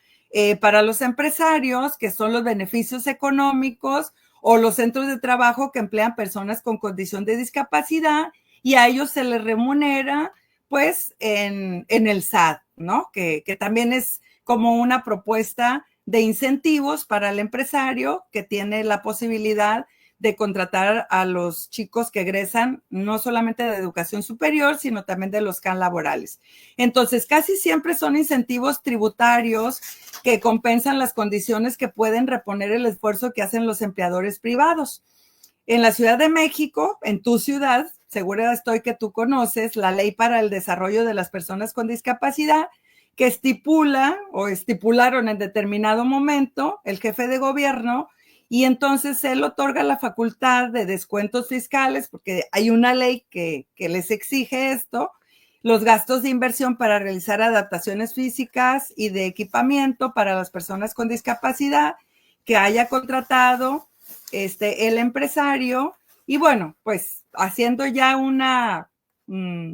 para los empresarios, que son los beneficios económicos o los centros de trabajo que emplean personas con condición de discapacidad y a ellos se les remunera pues en el SAT, ¿no? Que también es como una propuesta de incentivos para el empresario que tiene la posibilidad de contratar a los chicos que egresan no solamente de educación superior, sino también de los CAN laborales. Entonces, casi siempre son incentivos tributarios que compensan las condiciones que pueden reponer el esfuerzo que hacen los empleadores privados. En la Ciudad de México, en tu ciudad, segura estoy que tú conoces la Ley para el Desarrollo de las Personas con Discapacidad, que estipula o estipularon en determinado momento el jefe de gobierno, y entonces él otorga la facultad de descuentos fiscales, porque hay una ley que les exige esto, los gastos de inversión para realizar adaptaciones físicas y de equipamiento para las personas con discapacidad que haya contratado el empresario. Y bueno, pues haciendo ya una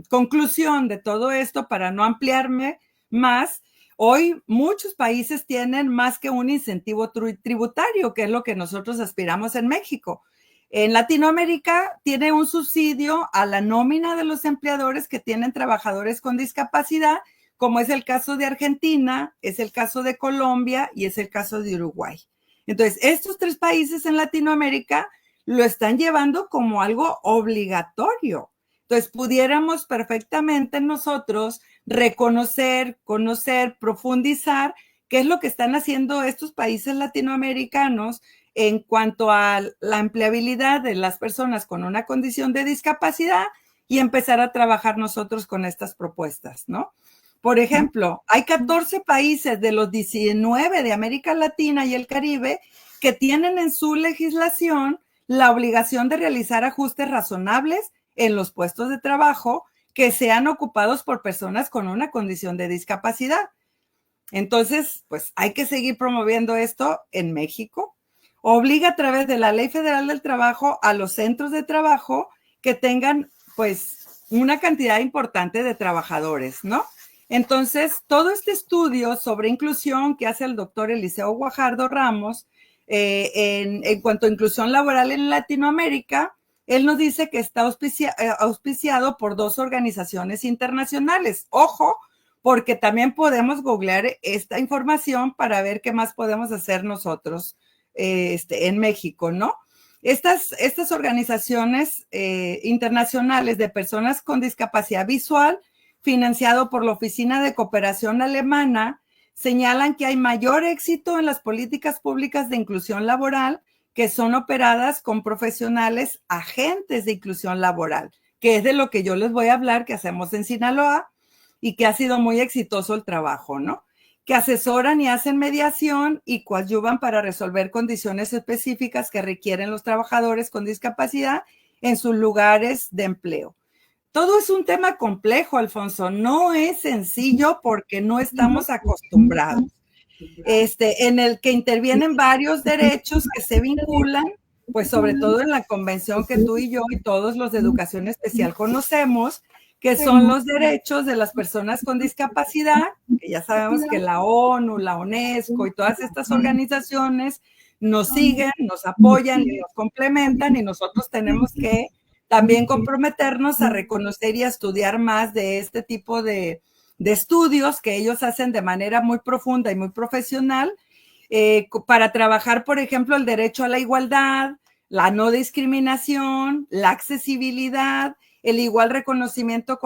conclusión de todo esto para no ampliarme más, hoy muchos países tienen más que un incentivo tributario, que es lo que nosotros aspiramos en México. En Latinoamérica tiene un subsidio a la nómina de los empleadores que tienen trabajadores con discapacidad, como es el caso de Argentina, es el caso de Colombia y es el caso de Uruguay. Entonces, estos 3 países en Latinoamérica lo están llevando como algo obligatorio. Entonces, pudiéramos perfectamente nosotros reconocer, conocer, profundizar qué es lo que están haciendo estos países latinoamericanos en cuanto a la empleabilidad de las personas con una condición de discapacidad y empezar a trabajar nosotros con estas propuestas, ¿no? Por ejemplo, hay 14 países de los 19 de América Latina y el Caribe que tienen en su legislación la obligación de realizar ajustes razonables en los puestos de trabajo que sean ocupados por personas con una condición de discapacidad. Entonces, pues hay que seguir promoviendo esto en México. Obliga a través de la Ley Federal del Trabajo a los centros de trabajo que tengan, pues, una cantidad importante de trabajadores, ¿no? Entonces, todo este estudio sobre inclusión que hace el doctor Eliseo Guajardo Ramos en cuanto a inclusión laboral en Latinoamérica, él nos dice que está auspiciado por 2 organizaciones internacionales. Ojo, porque también podemos googlear esta información para ver qué más podemos hacer nosotros en México, ¿no? Estas organizaciones internacionales de personas con discapacidad visual, financiado por la Oficina de Cooperación Alemana, señalan que hay mayor éxito en las políticas públicas de inclusión laboral que son operadas con profesionales agentes de inclusión laboral, que es de lo que yo les voy a hablar, que hacemos en Sinaloa y que ha sido muy exitoso el trabajo, ¿no? Que asesoran y hacen mediación y coadyuvan para resolver condiciones específicas que requieren los trabajadores con discapacidad en sus lugares de empleo. Todo es un tema complejo, Alfonso, no es sencillo porque no estamos acostumbrados. En el que intervienen varios derechos que se vinculan, pues sobre todo en la convención que tú y yo y todos los de educación especial conocemos, que son los derechos de las personas con discapacidad, que ya sabemos que la ONU, la UNESCO y todas estas organizaciones nos siguen, nos apoyan y nos complementan, y nosotros tenemos que también comprometernos a reconocer y a estudiar más de este tipo de estudios que ellos hacen de manera muy profunda y muy profesional para trabajar, por ejemplo, el derecho a la igualdad, la no discriminación, la accesibilidad, el igual reconocimiento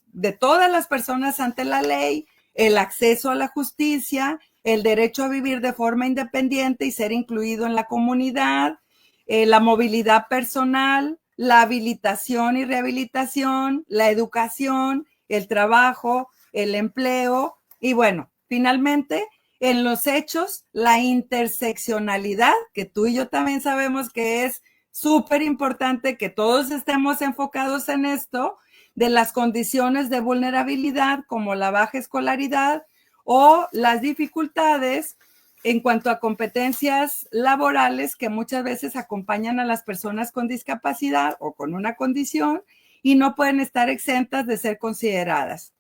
de todas las personas ante la ley, el acceso a la justicia, el derecho a vivir de forma independiente y ser incluido en la comunidad, la movilidad personal, la habilitación y rehabilitación, la educación, el trabajo, el empleo y bueno, finalmente, en los hechos, la interseccionalidad, que tú y yo también sabemos que es súper importante que todos estemos enfocados en esto, de las condiciones de vulnerabilidad como la baja escolaridad o las dificultades en cuanto a competencias laborales que muchas veces acompañan a las personas con discapacidad o con una condición y no pueden estar exentas de ser consideradas.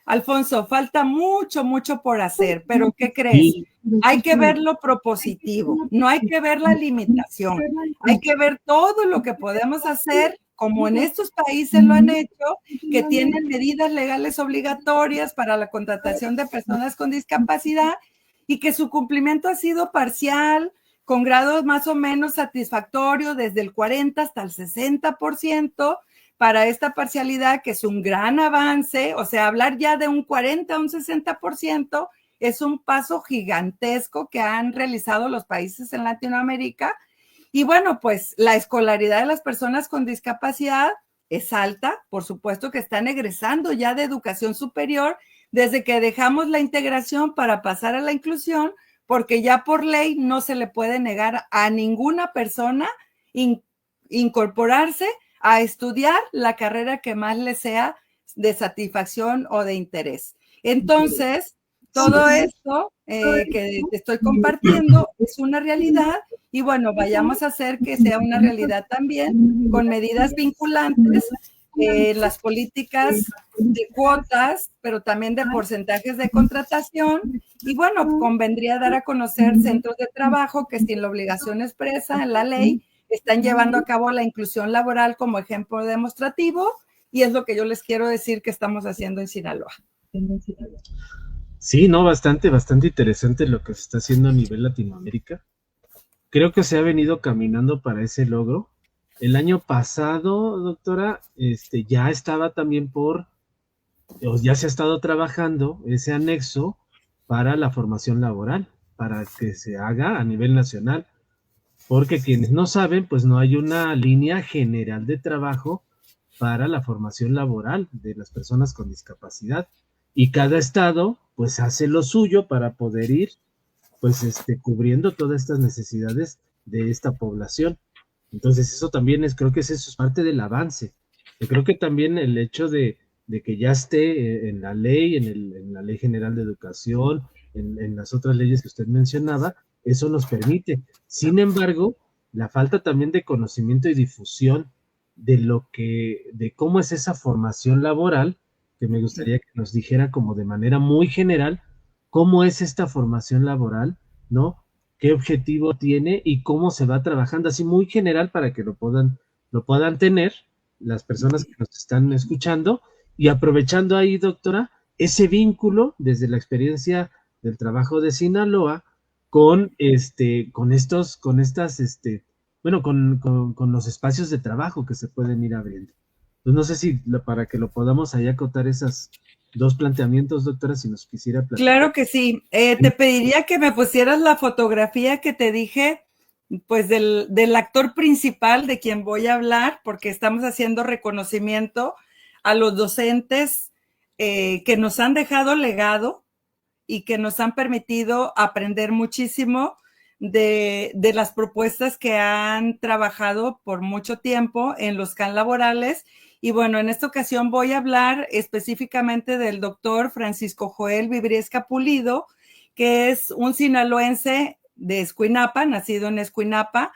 Alfonso, falta mucho, mucho por hacer, pero ¿qué crees? Hay que ver lo propositivo, no hay que ver la limitación, hay que ver todo lo que podemos hacer, como en estos países lo han hecho, que tienen medidas legales obligatorias para la contratación de personas con discapacidad y que su cumplimiento ha sido parcial, con grados más o menos satisfactorios, desde el 40 hasta el 60%, para esta parcialidad, que es un gran avance. O sea, hablar ya de un 40 a un 60% es un paso gigantesco que han realizado los países en Latinoamérica. Y bueno, pues la escolaridad de las personas con discapacidad es alta, por supuesto que están egresando ya de educación superior desde que dejamos la integración para pasar a la inclusión, porque ya por ley no se le puede negar a ninguna persona incorporarse a estudiar la carrera que más le sea de satisfacción o de interés. Entonces, todo esto que te estoy compartiendo es una realidad, y bueno, vayamos a hacer que sea una realidad también con medidas vinculantes, las políticas de cuotas, pero también de porcentajes de contratación. Y bueno, convendría dar a conocer centros de trabajo que, sin la obligación expresa en la ley, están llevando a cabo la inclusión laboral como ejemplo demostrativo, y es lo que yo les quiero decir que estamos haciendo en Sinaloa. Sí, no, bastante interesante lo que se está haciendo a nivel Latinoamérica. Creo que se ha venido caminando para ese logro. El año pasado, doctora, ya estaba también ya se ha estado trabajando ese anexo para la formación laboral, para que se haga a nivel nacional, porque quienes no saben, pues no hay una línea general de trabajo para la formación laboral de las personas con discapacidad, y cada estado pues hace lo suyo para poder ir pues cubriendo todas estas necesidades de esta población. Entonces eso también creo que eso es parte del avance. Yo creo que también el hecho de que ya esté en la ley, en la Ley General de Educación, en las otras leyes que usted mencionaba, eso nos permite. Sin embargo, la falta también de conocimiento y difusión de cómo es esa formación laboral, que me gustaría que nos dijera como de manera muy general, cómo es esta formación laboral, ¿no? ¿Qué objetivo tiene y cómo se va trabajando? Así muy general para que lo puedan tener las personas que nos están escuchando, y aprovechando ahí, doctora, ese vínculo desde la experiencia del trabajo de Sinaloa con con los espacios de trabajo que se pueden ir abriendo. Pues no sé si para que lo podamos ahí acotar esas dos planteamientos, doctora, si nos quisiera platicar. Claro que sí. Te pediría que me pusieras la fotografía que te dije, pues del actor principal de quien voy a hablar, porque estamos haciendo reconocimiento a los docentes que nos han dejado legado y que nos han permitido aprender muchísimo de las propuestas que han trabajado por mucho tiempo en los CAN laborales. Y bueno, en esta ocasión voy a hablar específicamente del doctor Francisco Joel Vibriesca Pulido, que es un sinaloense de Escuinapa, nacido en Escuinapa,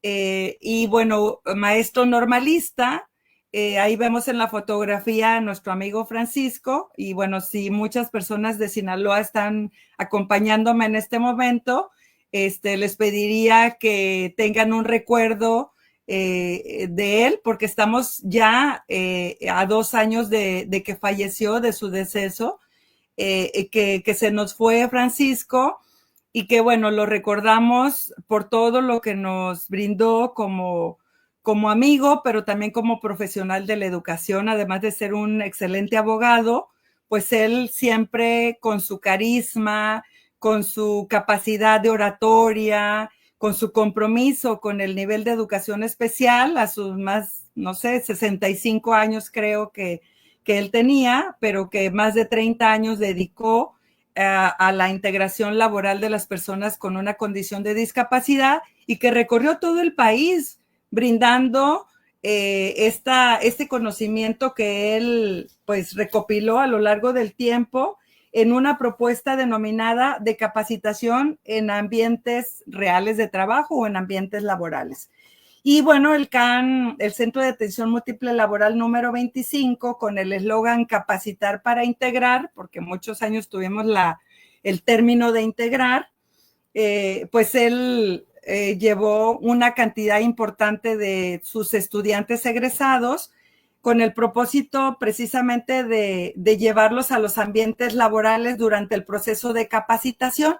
y bueno, maestro normalista. Ahí vemos en la fotografía a nuestro amigo Francisco, y bueno, si muchas personas de Sinaloa están acompañándome en este momento, les pediría que tengan un recuerdo de él, porque estamos ya a 2 años de que falleció, de su deceso, que se nos fue Francisco, y que bueno, lo recordamos por todo lo que nos brindó como amigo, pero también como profesional de la educación. Además de ser un excelente abogado, pues él siempre con su carisma, con su capacidad de oratoria, con su compromiso con el nivel de educación especial, a sus más, no sé, 65 años creo que él tenía, pero que más de 30 años dedicó a la integración laboral de las personas con una condición de discapacidad, y que recorrió todo el país brindando este conocimiento que él pues recopiló a lo largo del tiempo en una propuesta denominada de capacitación en ambientes reales de trabajo o en ambientes laborales. Y bueno, el CAN, el Centro de Atención Múltiple Laboral número 25, con el eslogan Capacitar para Integrar, porque muchos años tuvimos el término de integrar, pues él llevó una cantidad importante de sus estudiantes egresados con el propósito precisamente de llevarlos a los ambientes laborales durante el proceso de capacitación.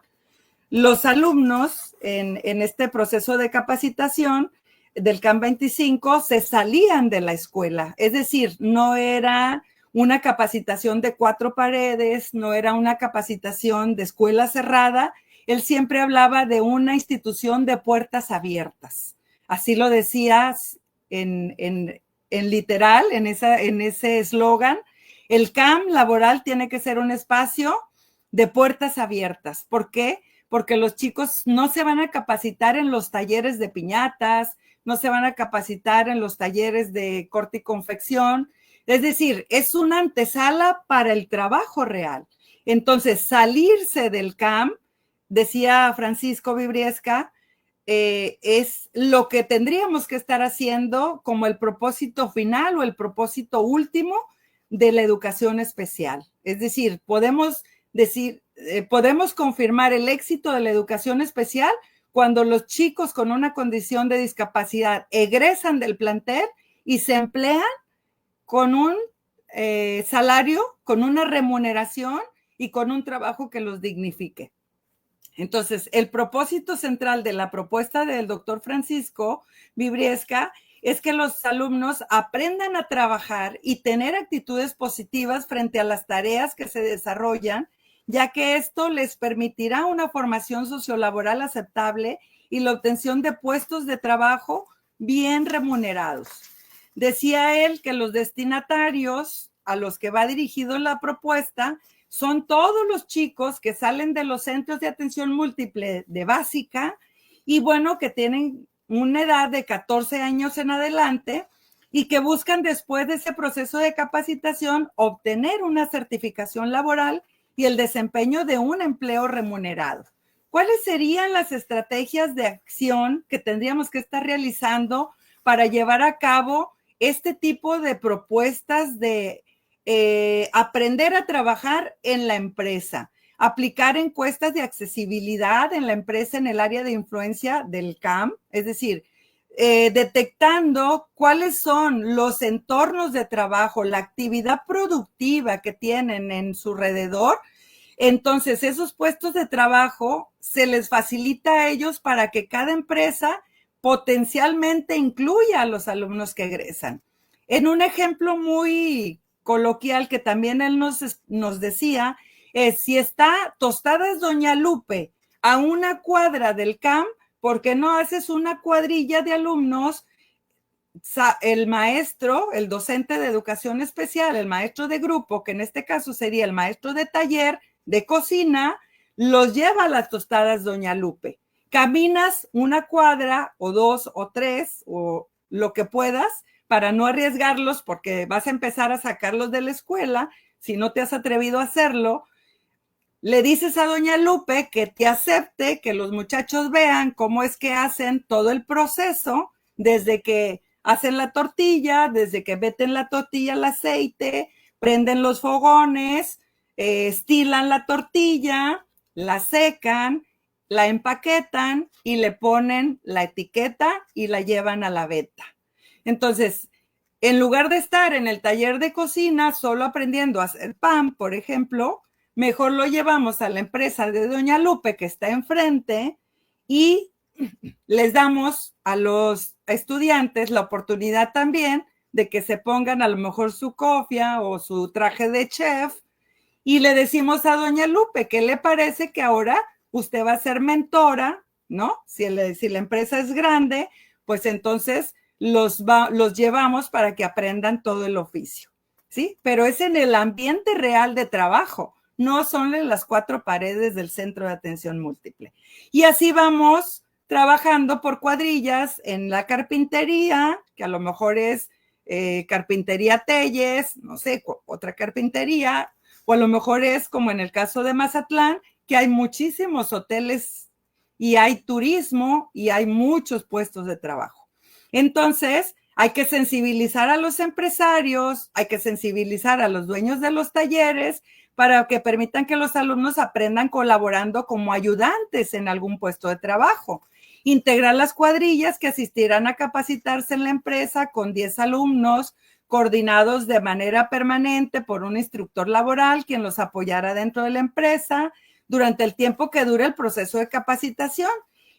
los alumnos en este proceso de capacitación del CAM 25 se salían de la escuela, es decir, no era una capacitación de 4 paredes, no era una capacitación de escuela cerrada, él siempre hablaba de una institución de puertas abiertas. Así lo decía en literal, en ese eslogan. El CAM laboral tiene que ser un espacio de puertas abiertas. ¿Por qué? Porque los chicos no se van a capacitar en los talleres de piñatas, no se van a capacitar en los talleres de corte y confección. Es decir, es una antesala para el trabajo real. Entonces, salirse del CAM, decía Francisco Vibriesca, es lo que tendríamos que estar haciendo como el propósito final o el propósito último de la educación especial. Es decir, podemos confirmar el éxito de la educación especial cuando los chicos con una condición de discapacidad egresan del plantel y se emplean con un salario, con una remuneración y con un trabajo que los dignifique. Entonces, el propósito central de la propuesta del doctor Francisco Vibriesca es que los alumnos aprendan a trabajar y tener actitudes positivas frente a las tareas que se desarrollan, ya que esto les permitirá una formación sociolaboral aceptable y la obtención de puestos de trabajo bien remunerados. Decía él que los destinatarios a los que va dirigido la propuesta son todos los chicos que salen de los centros de atención múltiple de básica y bueno, que tienen una edad de 14 años en adelante y que buscan después de ese proceso de capacitación obtener una certificación laboral y el desempeño de un empleo remunerado. ¿Cuáles serían las estrategias de acción que tendríamos que estar realizando para llevar a cabo este tipo de propuestas de aprender a trabajar en la empresa, aplicar encuestas de accesibilidad en la empresa en el área de influencia del CAM, es decir, detectando cuáles son los entornos de trabajo, la actividad productiva que tienen en su alrededor. Entonces, esos puestos de trabajo se les facilita a ellos para que cada empresa potencialmente incluya a los alumnos que egresan. En un ejemplo muy coloquial que también él nos decía, es si está Tostadas Doña Lupe a una cuadra del CAM, ¿por qué no haces una cuadrilla de alumnos? El maestro, el docente de educación especial, el maestro de grupo, que en este caso sería el maestro de taller de cocina, los lleva a las Tostadas Doña Lupe. Caminas una cuadra o 2 o 3 o lo que puedas para no arriesgarlos porque vas a empezar a sacarlos de la escuela si no te has atrevido a hacerlo. Le dices a Doña Lupe que te acepte, que los muchachos vean cómo es que hacen todo el proceso, desde que hacen la tortilla, desde que meten la tortilla al aceite, prenden los fogones, estilan la tortilla, la secan, la empaquetan y le ponen la etiqueta y la llevan a la veta. Entonces, en lugar de estar en el taller de cocina solo aprendiendo a hacer pan, por ejemplo, mejor lo llevamos a la empresa de Doña Lupe que está enfrente y les damos a los estudiantes la oportunidad también de que se pongan a lo mejor su cofia o su traje de chef y le decimos a Doña Lupe, ¿qué le parece que ahora usted va a ser mentora, ¿no? Si la empresa es grande, pues entonces los llevamos para que aprendan todo el oficio, ¿sí? Pero es en el ambiente real de trabajo, no son en las 4 paredes del centro de atención múltiple. Y así vamos trabajando por cuadrillas en la carpintería, que a lo mejor es carpintería Telles, no sé, otra carpintería, o a lo mejor es como en el caso de Mazatlán, que hay muchísimos hoteles y hay turismo y hay muchos puestos de trabajo. Entonces, hay que sensibilizar a los empresarios, hay que sensibilizar a los dueños de los talleres para que permitan que los alumnos aprendan colaborando como ayudantes en algún puesto de trabajo. Integrar las cuadrillas que asistirán a capacitarse en la empresa con 10 alumnos coordinados de manera permanente por un instructor laboral quien los apoyará dentro de la empresa, durante el tiempo que dure el proceso de capacitación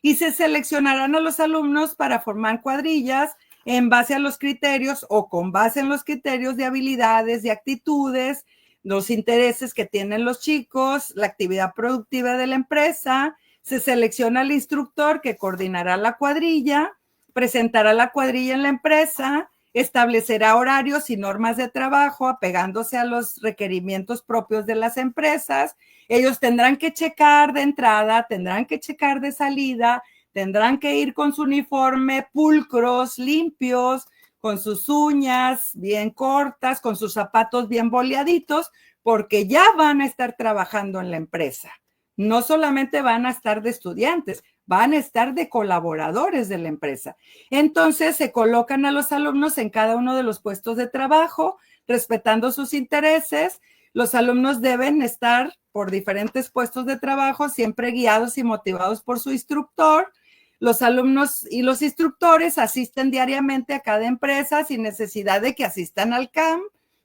y se seleccionarán a los alumnos para formar cuadrillas en base a los criterios o con base en los criterios de habilidades, de actitudes, los intereses que tienen los chicos, la actividad productiva de la empresa. Se selecciona al instructor que coordinará la cuadrilla, presentará la cuadrilla en la empresa, establecerá horarios y normas de trabajo apegándose a los requerimientos propios de las empresas. Ellos tendrán que checar de entrada, tendrán que checar de salida, tendrán que ir con su uniforme pulcros, limpios, con sus uñas bien cortas, con sus zapatos bien boleaditos, porque ya van a estar trabajando en la empresa. No solamente van a estar de estudiantes, van a estar de colaboradores de la empresa. Entonces se colocan a los alumnos en cada uno de los puestos de trabajo, respetando sus intereses. Los alumnos deben estar por diferentes puestos de trabajo, siempre guiados y motivados por su instructor. Los alumnos y los instructores asisten diariamente a cada empresa sin necesidad de que asistan al CAM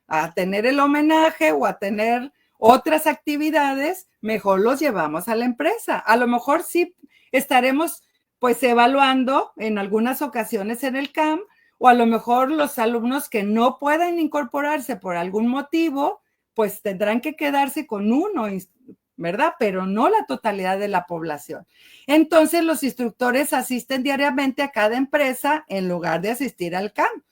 a tener el homenaje o a tener otras actividades. Mejor los llevamos a la empresa. A lo mejor sí estaremos pues evaluando en algunas ocasiones en el CAM, o a lo mejor los alumnos que no puedan incorporarse por algún motivo, pues tendrán que quedarse con uno, ¿verdad? Pero no la totalidad de la población. Entonces los instructores asisten diariamente a cada empresa en lugar de asistir al CAM.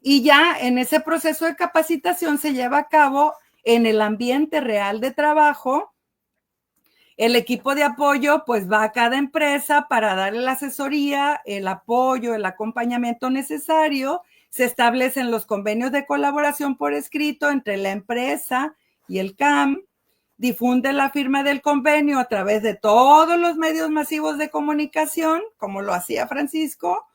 Y ya en ese proceso de capacitación se lleva a cabo en el ambiente real de trabajo. El equipo de apoyo pues va a cada empresa para darle la asesoría, el apoyo, el acompañamiento necesario. Se establecen los convenios de colaboración por escrito entre la empresa y el CAM. Difunde la firma del convenio a través de todos los medios masivos de comunicación, como lo hacía Francisco,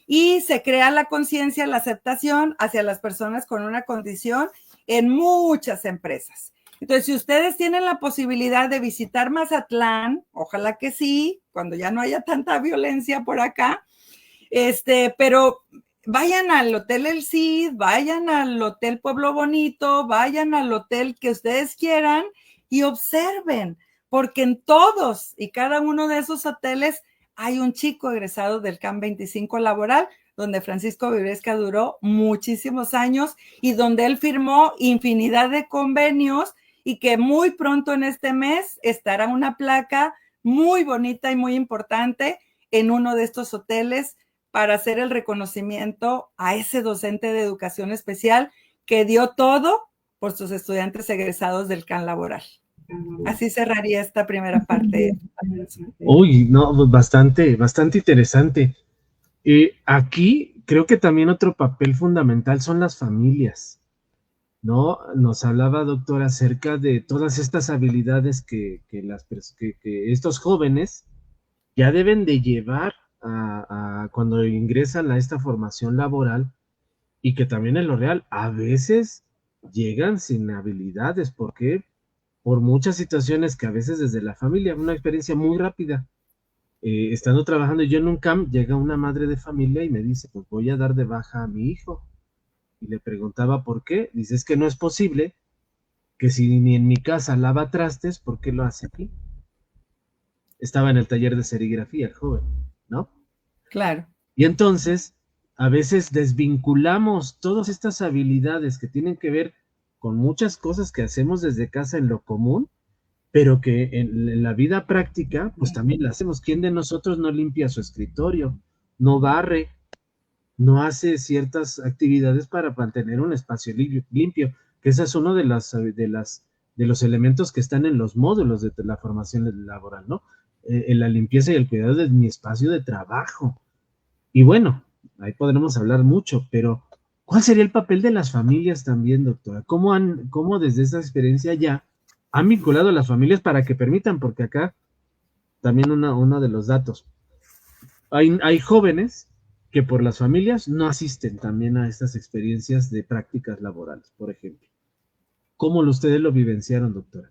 y se crea la conciencia, la aceptación hacia las personas con una condición en muchas empresas. Entonces, si ustedes tienen la posibilidad de visitar Mazatlán, ojalá que sí, cuando ya no haya tanta violencia por acá, pero vayan al Hotel El Cid, vayan al Hotel Pueblo Bonito, vayan al hotel que ustedes quieran y observen, porque en todos y cada uno de esos hoteles hay un chico egresado del CAM 25 laboral, donde Francisco Vivesca duró muchísimos años y donde él firmó infinidad de convenios, y que muy pronto en este mes estará una placa muy bonita y muy importante en uno de estos hoteles para hacer el reconocimiento a ese docente de educación especial que dio todo por sus estudiantes egresados del CAM laboral. Así cerraría esta primera parte. Uy, no, bastante interesante. Aquí creo que también otro papel fundamental son las familias, ¿no? Nos hablaba, doctora, acerca de todas estas habilidades que estos jóvenes ya deben de llevar a cuando ingresan a esta formación laboral, y que también en lo real a veces llegan sin habilidades. ¿Por qué? Por muchas situaciones que a veces desde la familia, una experiencia muy rápida. Estando trabajando yo en un camp, llega una madre de familia y me dice, pues voy a dar de baja a mi hijo. Y le preguntaba por qué. Dice, es que no es posible que si ni en mi casa lava trastes, ¿por qué lo hace aquí? Estaba en el taller de serigrafía el joven, ¿no? Claro. Y entonces, a veces desvinculamos todas estas habilidades que tienen que ver con muchas cosas que hacemos desde casa en lo común, pero que en la vida práctica, pues también la hacemos. ¿Quién de nosotros no limpia su escritorio, no barre, no hace ciertas actividades para mantener un espacio limpio? Que ese es uno de los elementos que están en los módulos de la formación laboral, ¿no? En la limpieza y el cuidado de mi espacio de trabajo. Y bueno, ahí podremos hablar mucho, pero ¿cuál sería el papel de las familias también, doctora? ¿Cómo desde esa experiencia ya han vinculado a las familias para que permitan? Porque acá también uno de los datos, hay jóvenes que por las familias no asisten también a estas experiencias de prácticas laborales, por ejemplo. ¿Cómo ustedes lo vivenciaron, doctora?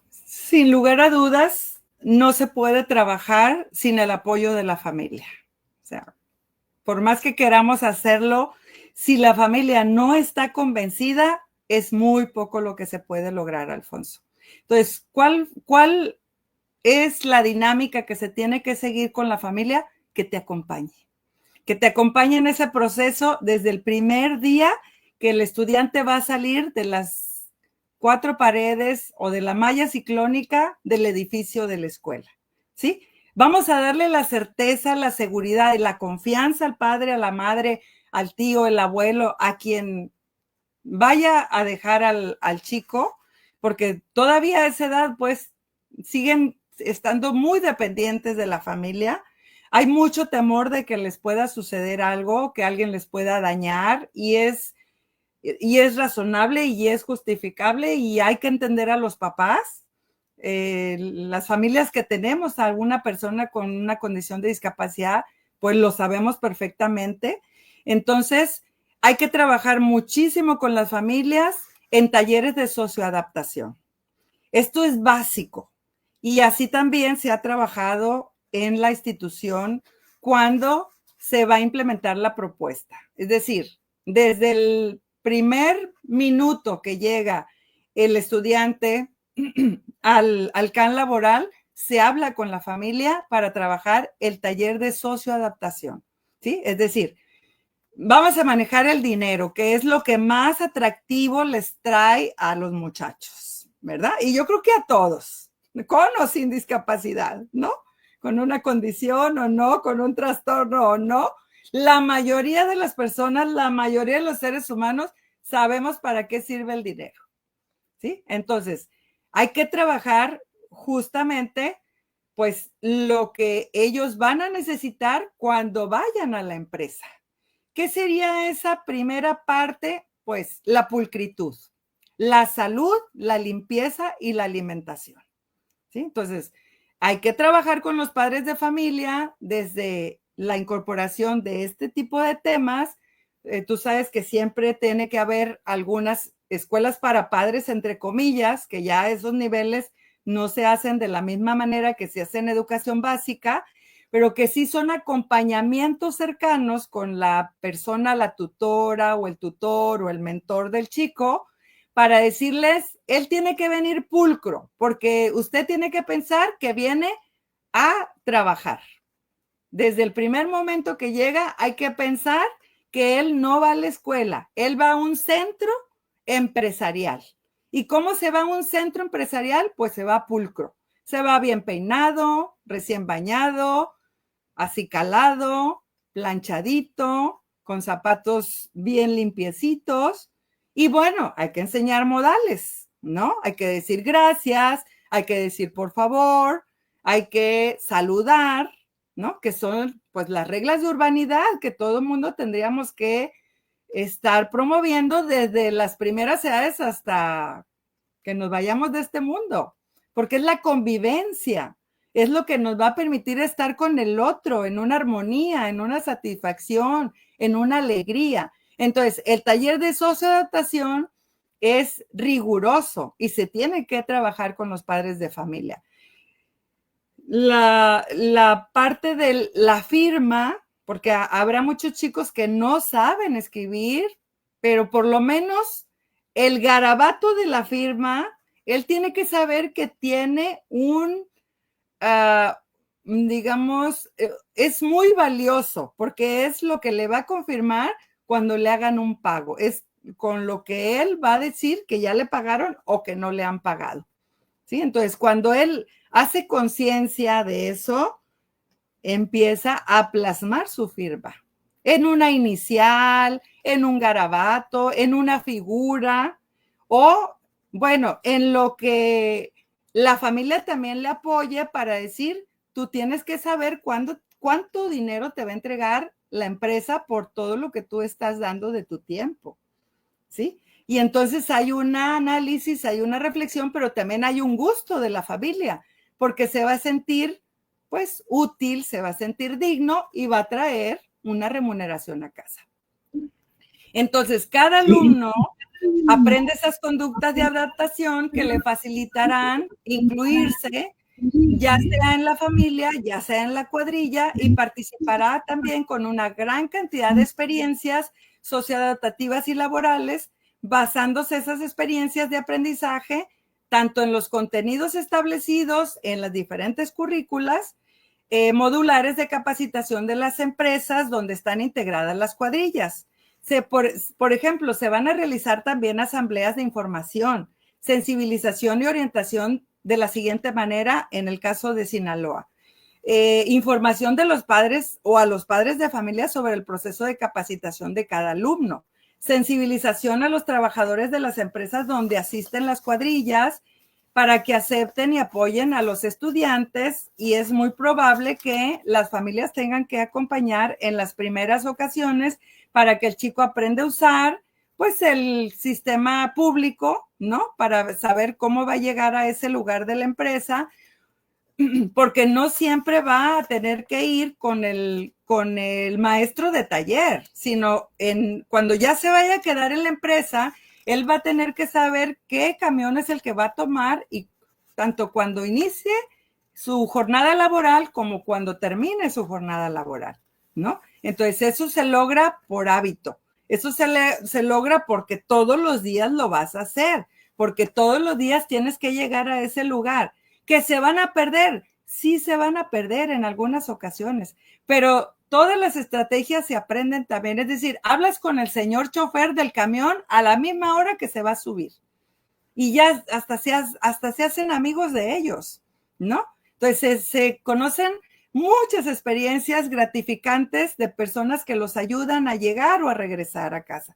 Sin lugar a dudas, no se puede trabajar sin el apoyo de la familia. O sea, por más que queramos hacerlo, si la familia no está convencida, es muy poco lo que se puede lograr, Alfonso. Entonces, ¿cuál es la dinámica que se tiene que seguir con la familia? Que te acompañe en ese proceso desde el primer día que el estudiante va a salir de las 4 paredes o de la malla ciclónica del edificio de la escuela, ¿sí? Vamos a darle la certeza, la seguridad y la confianza al padre, a la madre, al tío, el abuelo, a quien vaya a dejar al chico, porque todavía a esa edad, pues, siguen estando muy dependientes de la familia. Hay mucho temor de que les pueda suceder algo, que alguien les pueda dañar, y es razonable y es justificable, y hay que entender a los papás. Las familias que tenemos a alguna persona con una condición de discapacidad, pues lo sabemos perfectamente. Entonces, hay que trabajar muchísimo con las familias en talleres de socioadaptación. Esto es básico. Y así también se ha trabajado en la institución cuando se va a implementar la propuesta. Es decir, desde el primer minuto que llega el estudiante al CAN laboral, se habla con la familia para trabajar el taller de socioadaptación, ¿sí? Es decir, vamos a manejar el dinero, que es lo que más atractivo les trae a los muchachos, ¿verdad? Y yo creo que a todos, con o sin discapacidad, ¿no? Con una condición o no, con un trastorno o no. La mayoría de las personas, la mayoría de los seres humanos, sabemos para qué sirve el dinero, ¿sí? Entonces, hay que trabajar justamente, pues, lo que ellos van a necesitar cuando vayan a la empresa. ¿Qué sería esa primera parte? Pues la pulcritud, la salud, la limpieza y la alimentación, ¿sí? Entonces, hay que trabajar con los padres de familia desde la incorporación de este tipo de temas. Tú sabes que siempre tiene que haber algunas escuelas para padres, entre comillas, que ya esos niveles no se hacen de la misma manera que se hace en educación básica, pero que sí son acompañamientos cercanos con la persona, la tutora o el tutor o el mentor del chico, para decirles, él tiene que venir pulcro, porque usted tiene que pensar que viene a trabajar. Desde el primer momento que llega, hay que pensar que él no va a la escuela, él va a un centro empresarial. ¿Y cómo se va a un centro empresarial? Pues se va pulcro. Se va bien peinado, recién bañado, acicalado, planchadito, con zapatos bien limpiecitos. Y bueno, hay que enseñar modales, ¿no? Hay que decir gracias, hay que decir por favor, hay que saludar, ¿no? Que son pues las reglas de urbanidad que todo el mundo tendríamos que estar promoviendo desde las primeras edades hasta que nos vayamos de este mundo, porque es la convivencia, es lo que nos va a permitir estar con el otro en una armonía, en una satisfacción, en una alegría. Entonces, el taller de socioadaptación es riguroso y se tiene que trabajar con los padres de familia. La parte de la firma, porque habrá muchos chicos que no saben escribir, pero por lo menos el garabato de la firma, él tiene que saber que tiene digamos, es muy valioso porque es lo que le va a confirmar cuando le hagan un pago. Es con lo que él va a decir que ya le pagaron o que no le han pagado, ¿sí? Entonces, cuando él hace conciencia de eso, empieza a plasmar su firma en una inicial, en un garabato, en una figura o, bueno, en lo que la familia también le apoye para decir, tú tienes que saber cuánto dinero te va a entregar la empresa por todo lo que tú estás dando de tu tiempo, ¿sí? Y entonces hay un análisis, hay una reflexión, pero también hay un gusto de la familia, porque se va a sentir, pues, útil, se va a sentir digno y va a traer una remuneración a casa. Entonces, cada alumno aprende esas conductas de adaptación que le facilitarán incluirse, ya sea en la familia, ya sea en la cuadrilla, y participará también con una gran cantidad de experiencias socioadaptativas y laborales, basándose esas experiencias de aprendizaje tanto en los contenidos establecidos en las diferentes currículas modulares de capacitación de las empresas donde están integradas las cuadrillas. Por ejemplo, se van a realizar también asambleas de información, sensibilización y orientación de la siguiente manera en el caso de Sinaloa. Información de los padres o a los padres de familia sobre el proceso de capacitación de cada alumno. Sensibilización a los trabajadores de las empresas donde asisten las cuadrillas para que acepten y apoyen a los estudiantes, y es muy probable que las familias tengan que acompañar en las primeras ocasiones para que el chico aprenda a usar pues el sistema público, ¿no? Para saber cómo va a llegar a ese lugar de la empresa, porque no siempre va a tener que ir con el maestro de taller, sino cuando ya se vaya a quedar en la empresa, él va a tener que saber qué camión es el que va a tomar, y tanto cuando inicie su jornada laboral como cuando termine su jornada laboral, ¿no? Entonces eso se logra por hábito, eso se logra porque todos los días lo vas a hacer, porque todos los días tienes que llegar a ese lugar. ¿Que se van a perder? Sí, se van a perder en algunas ocasiones, pero todas las estrategias se aprenden también. Es decir, hablas con el señor chofer del camión a la misma hora que se va a subir y ya hasta se hacen amigos de ellos, ¿no? Entonces se conocen muchas experiencias gratificantes de personas que los ayudan a llegar o a regresar a casa.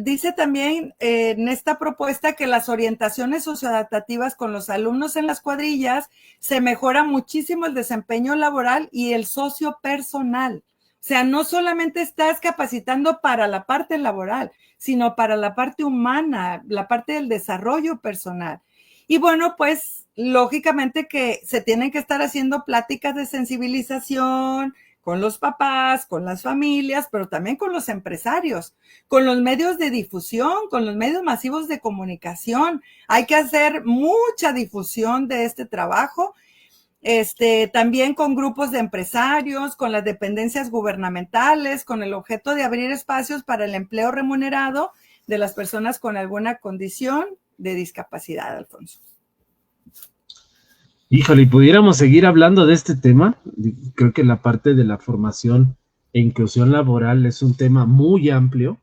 Dice también en esta propuesta que las orientaciones socioadaptativas con los alumnos en las cuadrillas se mejora muchísimo el desempeño laboral y el sociopersonal. O sea, no solamente estás capacitando para la parte laboral, sino para la parte humana, la parte del desarrollo personal. Y bueno, pues lógicamente que se tienen que estar haciendo pláticas de sensibilización con los papás, con las familias, pero también con los empresarios, con los medios de difusión, con los medios masivos de comunicación. Hay que hacer mucha difusión de este trabajo, también con grupos de empresarios, con las dependencias gubernamentales, con el objeto de abrir espacios para el empleo remunerado de las personas con alguna condición de discapacidad, Alfonso. Híjole, y pudiéramos seguir hablando de este tema. Creo que la parte de la formación e inclusión laboral es un tema muy amplio,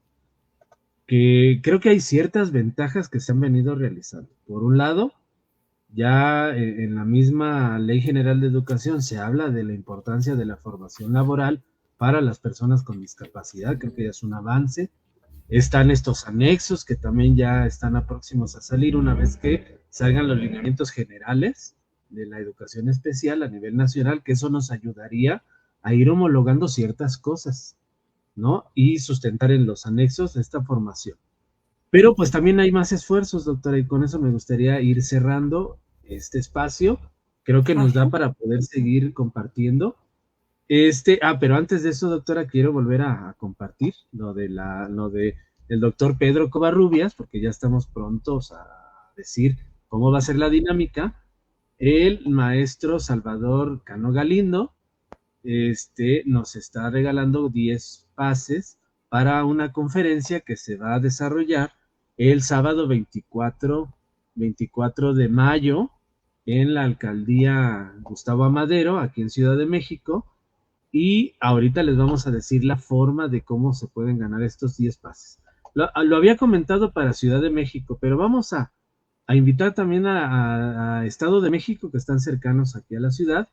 que creo que hay ciertas ventajas que se han venido realizando. Por un lado, ya en la misma Ley General de Educación se habla de la importancia de la formación laboral para las personas con discapacidad. Creo que ya es un avance. Están estos anexos que también ya están próximos a salir una vez que salgan los lineamientos generales de la educación especial a nivel nacional, que eso nos ayudaría a ir homologando ciertas cosas, ¿no? Y sustentar en los anexos esta formación. Pero pues también hay más esfuerzos, doctora, y con eso me gustaría ir cerrando este espacio. Creo que nos da para poder seguir compartiendo. Pero antes de eso, doctora, quiero volver a compartir lo de el doctor Pedro Covarrubias, porque ya estamos prontos a decir cómo va a ser la dinámica. El maestro Salvador Cano Galindo nos está regalando 10 pases para una conferencia que se va a desarrollar el sábado 24 de mayo en la alcaldía Gustavo Amadero, aquí en Ciudad de México, y ahorita les vamos a decir la forma de cómo se pueden ganar estos 10 pases. Lo había comentado para Ciudad de México, pero vamos a invitar también a Estado de México, que están cercanos aquí a la ciudad,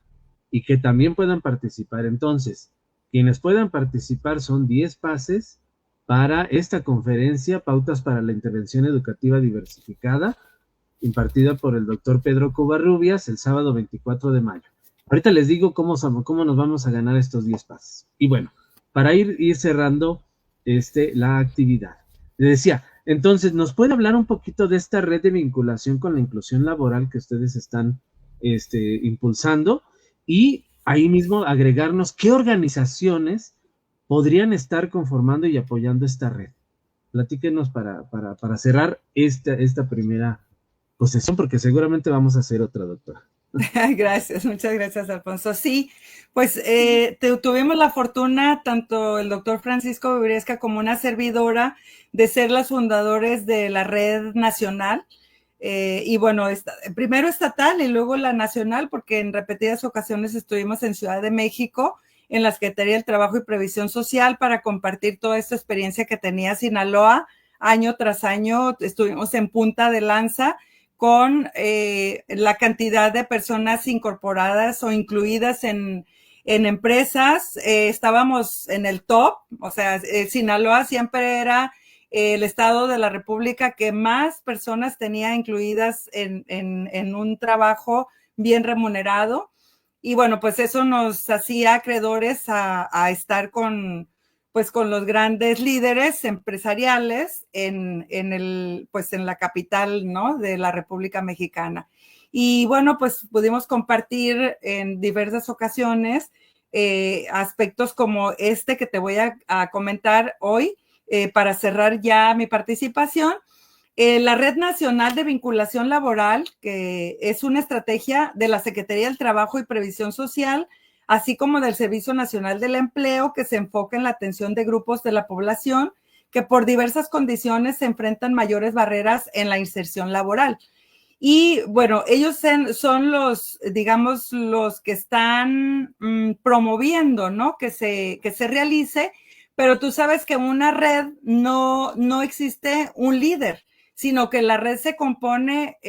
y que también puedan participar. Entonces, quienes puedan participar son 10 pases para esta conferencia, Pautas para la Intervención Educativa Diversificada, impartida por el doctor Pedro Covarrubias el sábado 24 de mayo. Ahorita les digo cómo nos vamos a ganar estos 10 pases. Y bueno, para ir cerrando la actividad. Les decía, entonces, ¿nos puede hablar un poquito de esta red de vinculación con la inclusión laboral que ustedes están impulsando? Y ahí mismo agregarnos qué organizaciones podrían estar conformando y apoyando esta red. Platíquenos para cerrar esta primera sesión, porque seguramente vamos a hacer otra, doctora. Gracias, muchas gracias, Alfonso. Sí, pues tuvimos la fortuna, tanto el doctor Francisco Vibriesca como una servidora, de ser las fundadores de la red nacional. Y bueno, primero estatal y luego la nacional, porque en repetidas ocasiones estuvimos en Ciudad de México, en la Secretaría del Trabajo y Previsión Social, para compartir toda esta experiencia que tenía Sinaloa. Año tras año estuvimos en punta de lanza con la cantidad de personas incorporadas o incluidas en empresas. Estábamos en el top, o sea, Sinaloa siempre era el estado de la República que más personas tenía incluidas en un trabajo bien remunerado. Y bueno, pues eso nos hacía acreedores a estar con los grandes líderes empresariales en la capital, ¿no?, de la República Mexicana. Y bueno, pues pudimos compartir en diversas ocasiones aspectos como este que te voy a comentar hoy, para cerrar ya mi participación. La Red Nacional de Vinculación Laboral, que es una estrategia de la Secretaría del Trabajo y Previsión Social, así como del Servicio Nacional del Empleo, que se enfoca en la atención de grupos de la población que por diversas condiciones se enfrentan mayores barreras en la inserción laboral. Y bueno, ellos son los, digamos, los que están promoviendo, ¿no?, que se realice, pero tú sabes que en una red no existe un líder, sino que la red se compone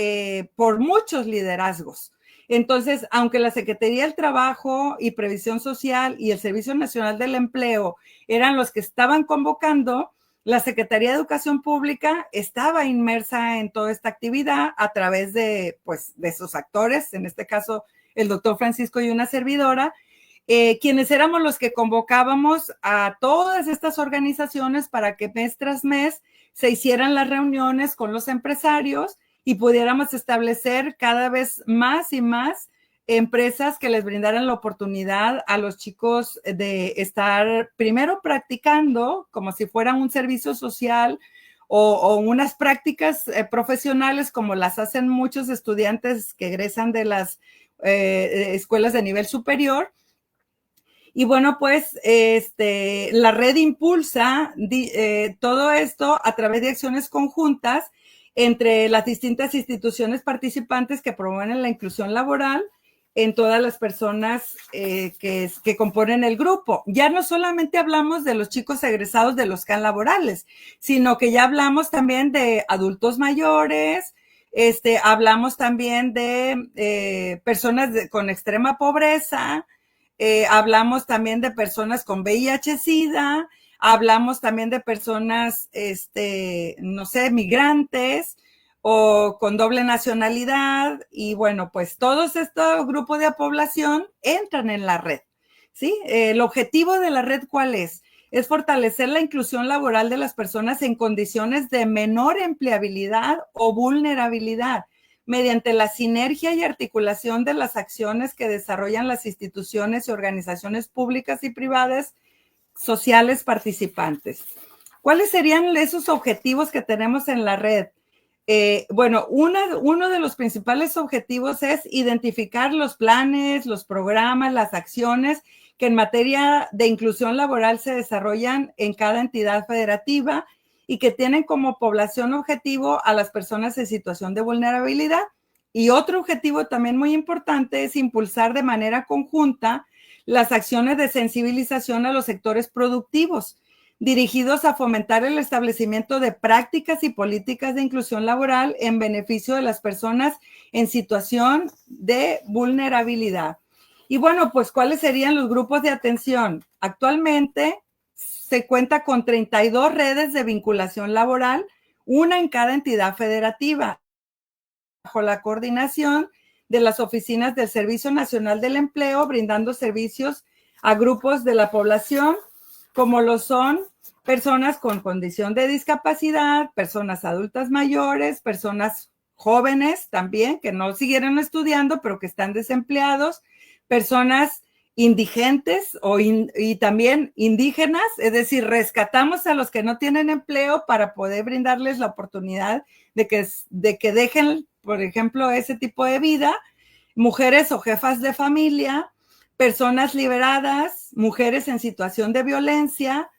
por muchos liderazgos. Entonces, aunque la Secretaría del Trabajo y Previsión Social y el Servicio Nacional del Empleo eran los que estaban convocando, la Secretaría de Educación Pública estaba inmersa en toda esta actividad a través de sus actores, en este caso el doctor Francisco y una servidora, quienes éramos los que convocábamos a todas estas organizaciones para que mes tras mes se hicieran las reuniones con los empresarios y pudiéramos establecer cada vez más y más empresas que les brindaran la oportunidad a los chicos de estar primero practicando como si fuera un servicio social o unas prácticas profesionales como las hacen muchos estudiantes que egresan de las escuelas de nivel superior. Y bueno, pues la red impulsa todo esto a través de acciones conjuntas entre las distintas instituciones participantes que promueven la inclusión laboral en todas las personas que componen el grupo. Ya no solamente hablamos de los chicos egresados de los CAN laborales, sino que ya hablamos también de adultos mayores, hablamos también de personas con extrema pobreza, hablamos también de personas con VIH-Sida, hablamos también de personas, no sé, migrantes o con doble nacionalidad. Y bueno, pues todos estos grupos de población entran en la red, ¿sí? El objetivo de la red, ¿cuál es? Es fortalecer la inclusión laboral de las personas en condiciones de menor empleabilidad o vulnerabilidad, mediante la sinergia y articulación de las acciones que desarrollan las instituciones y organizaciones públicas y privadas sociales participantes. ¿Cuáles serían esos objetivos que tenemos en la red? Bueno, uno de los principales objetivos es identificar los planes, los programas, las acciones que en materia de inclusión laboral se desarrollan en cada entidad federativa y que tienen como población objetivo a las personas en situación de vulnerabilidad. Y otro objetivo también muy importante es impulsar de manera conjunta las acciones de sensibilización a los sectores productivos, dirigidos a fomentar el establecimiento de prácticas y políticas de inclusión laboral en beneficio de las personas en situación de vulnerabilidad. Y bueno, pues, ¿cuáles serían los grupos de atención? Actualmente se cuenta con 32 redes de vinculación laboral, una en cada entidad federativa, bajo la coordinación de las oficinas del Servicio Nacional del Empleo, brindando servicios a grupos de la población, como lo son personas con condición de discapacidad, personas adultas mayores, personas jóvenes también, que no siguieron estudiando, pero que están desempleados, personas indigentes y también indígenas, es decir, rescatamos a los que no tienen empleo para poder brindarles la oportunidad de que dejen, por ejemplo, ese tipo de vida, mujeres o jefas de familia, personas liberadas, mujeres en situación de violencia,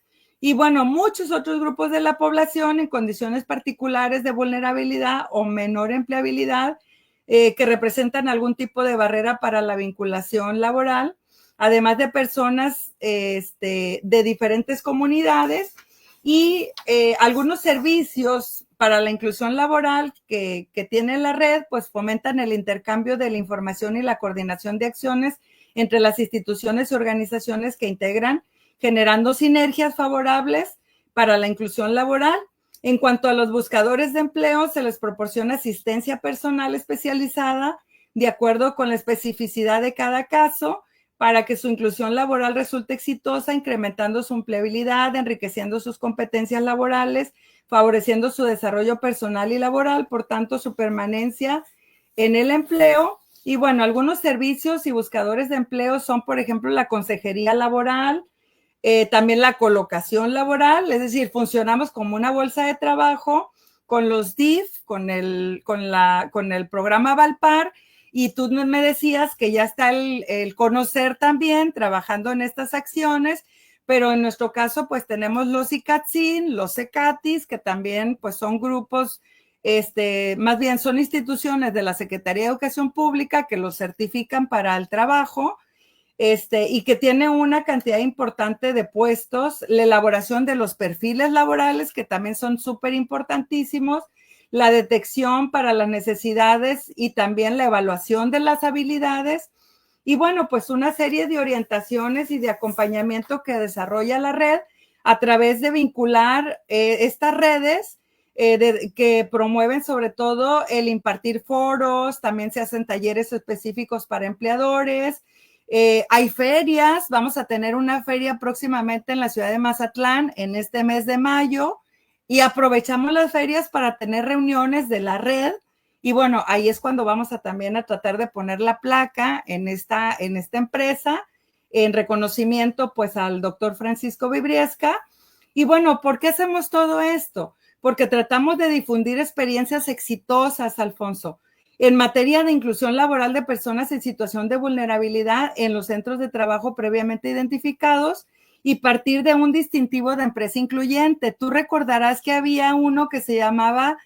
Y bueno, muchos otros grupos de la población en condiciones particulares de vulnerabilidad o menor empleabilidad que representan algún tipo de barrera para la vinculación laboral, además de personas de diferentes comunidades y algunos servicios para la inclusión laboral que tiene la red, pues fomentan el intercambio de la información y la coordinación de acciones entre las instituciones y organizaciones que integran, generando sinergias favorables para la inclusión laboral. En cuanto a los buscadores de empleo, se les proporciona asistencia personal especializada de acuerdo con la especificidad de cada caso para que su inclusión laboral resulte exitosa, incrementando su empleabilidad, enriqueciendo sus competencias laborales, favoreciendo su desarrollo personal y laboral, por tanto, su permanencia en el empleo. Y bueno, algunos servicios y buscadores de empleo son, por ejemplo, la consejería laboral, también la colocación laboral, es decir, funcionamos como una bolsa de trabajo con los DIF, con el programa Valpar, y tú me decías que ya está el Conocer también trabajando en estas acciones, pero en nuestro caso pues tenemos los ICATSIN, los ECATIS, que también pues son grupos, más bien son instituciones de la Secretaría de Educación Pública que los certifican para el trabajo, y que tiene una cantidad importante de puestos, la elaboración de los perfiles laborales, que también son súper importantísimos, la detección para las necesidades y también la evaluación de las habilidades, y bueno, pues una serie de orientaciones y de acompañamiento que desarrolla la red a través de vincular estas redes que promueven sobre todo el impartir foros, también se hacen talleres específicos para empleadores. Hay ferias, vamos a tener una feria próximamente en la ciudad de Mazatlán en este mes de mayo y aprovechamos las ferias para tener reuniones de la red y bueno, ahí es cuando vamos a también a tratar de poner la placa en esta empresa en reconocimiento pues al doctor Francisco Vibriesca. Y bueno, ¿por qué hacemos todo esto? Porque tratamos de difundir experiencias exitosas, Alfonso, en materia de inclusión laboral de personas en situación de vulnerabilidad en los centros de trabajo previamente identificados y partir de un distintivo de empresa incluyente. Tú recordarás que había uno que se llamaba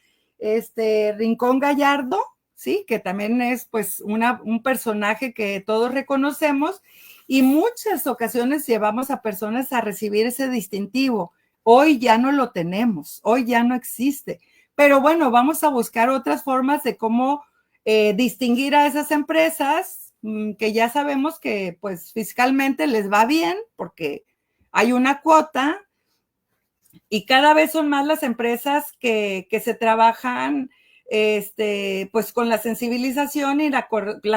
Rincón Gallardo, ¿sí? Que también es pues un personaje que todos reconocemos y muchas ocasiones llevamos a personas a recibir ese distintivo. Hoy ya no lo tenemos, hoy ya no existe. Pero bueno, vamos a buscar otras formas de cómo distinguir a esas empresas que ya sabemos que pues fiscalmente les va bien porque hay una cuota y cada vez son más las empresas que se trabajan pues con la sensibilización y la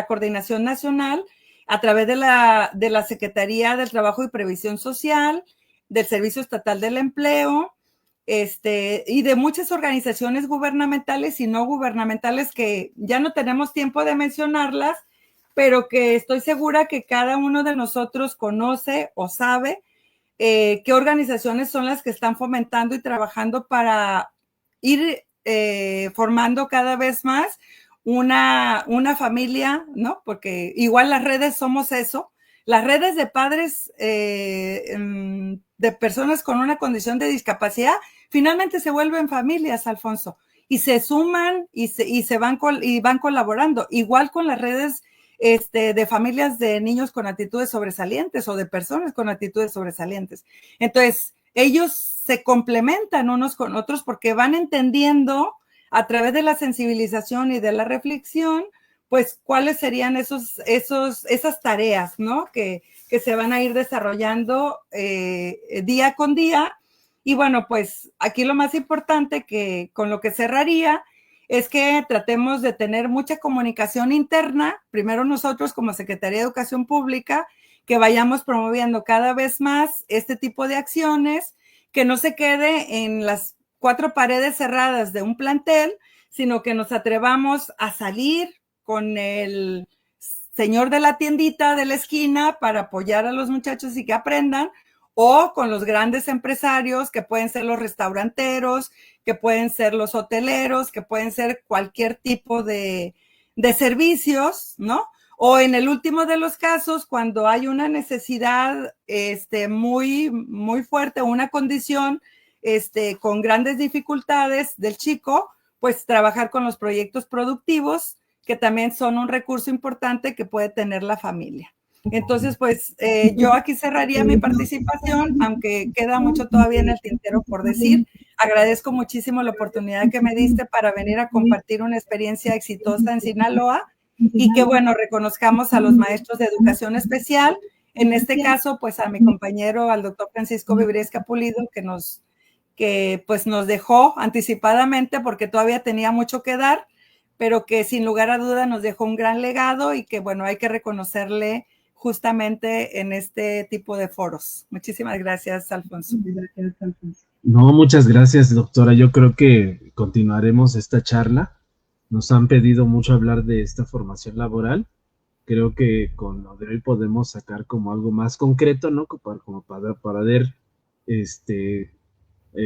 coordinación nacional a través de la Secretaría del Trabajo y Previsión Social, del Servicio Estatal del Empleo, y de muchas organizaciones gubernamentales y no gubernamentales que ya no tenemos tiempo de mencionarlas, pero que estoy segura que cada uno de nosotros conoce o sabe qué organizaciones son las que están fomentando y trabajando para ir formando cada vez más una familia, ¿no? Porque igual las redes somos eso. Las redes de padres de personas con una condición de discapacidad finalmente se vuelven familias, Alfonso, y se suman y van colaborando. Igual con las redes de familias de niños con actitudes sobresalientes o de personas con actitudes sobresalientes. Entonces, ellos se complementan unos con otros porque van entendiendo a través de la sensibilización y de la reflexión, pues cuáles serían esas tareas, ¿no? Que se van a ir desarrollando día con día. Y bueno, pues aquí lo más importante que con lo que cerraría es que tratemos de tener mucha comunicación interna, primero nosotros como Secretaría de Educación Pública, que vayamos promoviendo cada vez más este tipo de acciones, que no se quede en las cuatro paredes cerradas de un plantel, sino que nos atrevamos a salir con el señor de la tiendita de la esquina para apoyar a los muchachos y que aprendan, o con los grandes empresarios que pueden ser los restauranteros, que pueden ser los hoteleros, que pueden ser cualquier tipo de servicios, ¿no? O en el último de los casos, cuando hay una necesidad muy, muy fuerte, una condición con grandes dificultades del chico, pues trabajar con los proyectos productivos, que también son un recurso importante que puede tener la familia. Entonces, pues yo aquí cerraría mi participación, aunque queda mucho todavía en el tintero por decir. Agradezco muchísimo la oportunidad que me diste para venir a compartir una experiencia exitosa en Sinaloa y que, bueno, reconozcamos a los maestros de educación especial. En este caso, pues a mi compañero, al doctor Francisco Vibriesca Pulido, que pues nos dejó anticipadamente porque todavía tenía mucho que dar, pero que sin lugar a duda nos dejó un gran legado y que, bueno, hay que reconocerle justamente en este tipo de foros. Muchísimas gracias, Alfonso. No, muchas gracias, doctora. Yo creo que continuaremos esta charla. Nos han pedido mucho hablar de esta formación laboral. Creo que con lo de hoy podemos sacar como algo más concreto, ¿no? Como para poder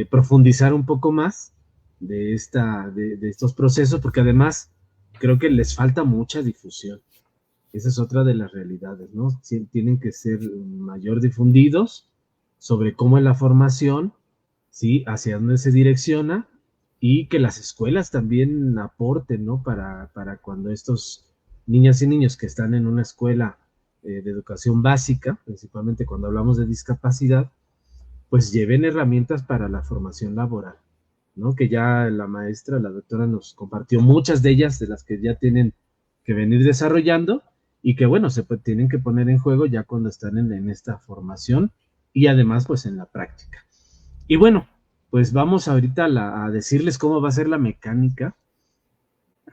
profundizar un poco más de estos procesos, porque además creo que les falta mucha difusión. Esa es otra de las realidades, ¿no? Tienen que ser mayor difundidos sobre cómo es la formación, ¿sí? Hacia dónde se direcciona y que las escuelas también aporten, ¿no? Para cuando estos niñas y niños que están en una escuela de educación básica, principalmente cuando hablamos de discapacidad, pues lleven herramientas para la formación laboral, ¿no? Que ya la maestra, la doctora nos compartió muchas de ellas, de las que ya tienen que venir desarrollando y que, bueno, tienen que poner en juego ya cuando están en esta formación y además, pues, en la práctica. Y bueno, pues vamos ahorita a decirles cómo va a ser la mecánica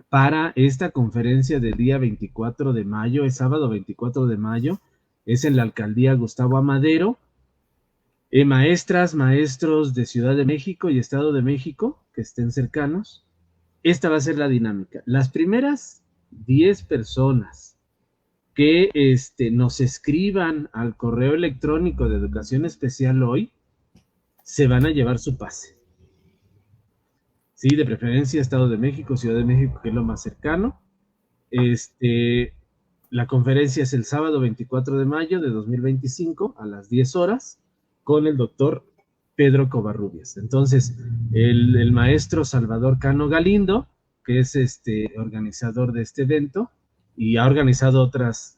para esta conferencia del día 24 de mayo, es sábado 24 de mayo, es en la alcaldía Gustavo Amadero. Maestras, maestros de Ciudad de México y Estado de México que estén cercanos, esta va a ser la dinámica. Las primeras 10 personas que nos escriban al correo electrónico de Educación Especial hoy, se van a llevar su pase. Sí, de preferencia Estado de México, Ciudad de México, que es lo más cercano. La conferencia es el sábado 24 de mayo de 2025 a las 10 horas con el doctor Pedro Covarrubias. Entonces, el maestro Salvador Cano Galindo, que es organizador de este evento y ha organizado otras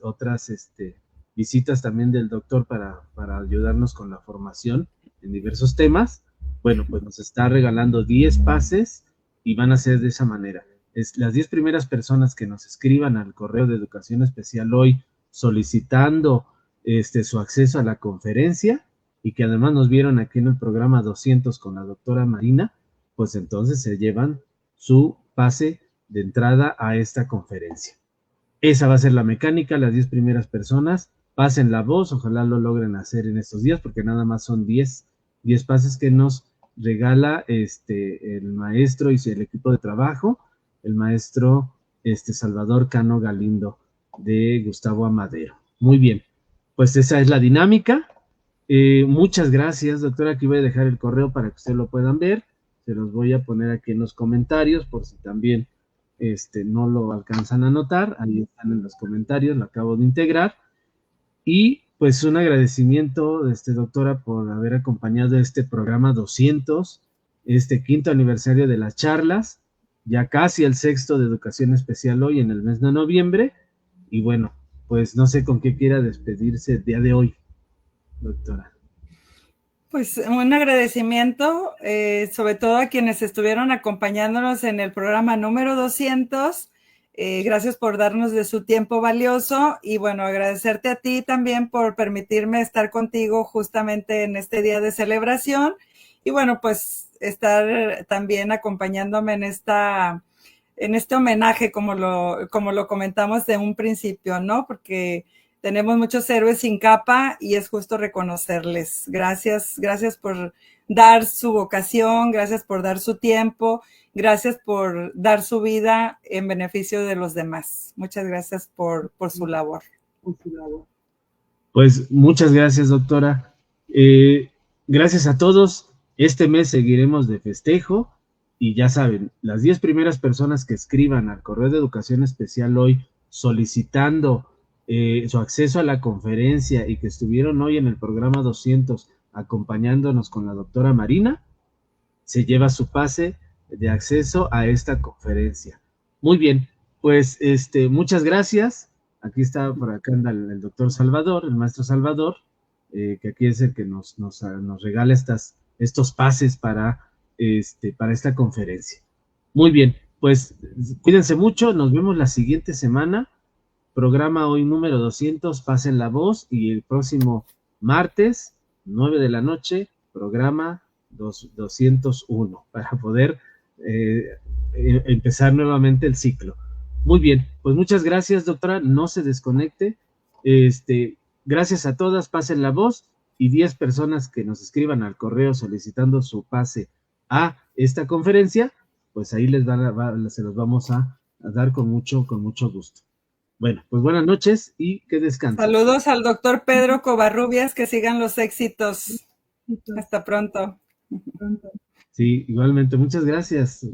visitas también del doctor para ayudarnos con la formación en diversos temas, bueno, pues nos está regalando 10 pases y van a ser de esa manera. Las 10 primeras personas que nos escriban al correo de Educación Especial hoy solicitando su acceso a la conferencia y que además nos vieron aquí en el programa 200 con la doctora Marina, pues entonces se llevan su pase de entrada a esta conferencia. Esa va a ser la mecánica, las 10 primeras personas, pasen la voz, ojalá lo logren hacer en estos días, porque nada más son 10 pases que nos regala el maestro y el equipo de trabajo, el maestro Salvador Cano Galindo de Gustavo Amadero. Muy bien, pues esa es la dinámica. Muchas gracias, doctora. Aquí voy a dejar el correo para que ustedes lo puedan ver. Se los voy a poner aquí en los comentarios por si también no lo alcanzan a notar. Ahí están en los comentarios, lo acabo de integrar. Y pues un agradecimiento, doctora, por haber acompañado este programa 200, quinto aniversario de las charlas, ya casi el 6º de Educación Especial hoy en el mes de noviembre. Y bueno, pues no sé con qué quiera despedirse el día de hoy, doctora. Pues un agradecimiento, sobre todo a quienes estuvieron acompañándonos en el programa número 200. Gracias por darnos de su tiempo valioso y bueno, agradecerte a ti también por permitirme estar contigo justamente en este día de celebración y bueno, pues estar también acompañándome en este homenaje como lo comentamos de un principio, ¿no? Porque tenemos muchos héroes sin capa y es justo reconocerles. Gracias por dar su vocación, gracias por dar su tiempo, gracias por dar su vida en beneficio de los demás. Muchas gracias por su labor. Pues muchas gracias, doctora. Gracias a todos. Este mes seguiremos de festejo y ya saben, las 10 primeras personas que escriban al correo de Educación Especial hoy solicitando su acceso a la conferencia y que estuvieron hoy en el programa 200 acompañándonos con la doctora Marina, se lleva su pase de acceso a esta conferencia. Muy bien, pues muchas gracias. Aquí está, por acá anda el doctor Salvador, el maestro Salvador, que aquí es el que nos regala estos pases para esta conferencia. Muy bien, pues cuídense mucho, nos vemos la siguiente semana. Programa hoy número 200, pasen la voz, y el próximo martes, 9 de la noche, programa 201, para poder empezar nuevamente el ciclo. Muy bien, pues muchas gracias, doctora, no se desconecte. Gracias a todas, pasen la voz, y 10 personas que nos escriban al correo solicitando su pase a esta conferencia, pues ahí se los vamos a dar con mucho gusto. Bueno, pues buenas noches y que descansen. Saludos al doctor Pedro Covarrubias, que sigan los éxitos. Hasta pronto. Sí, igualmente, muchas gracias.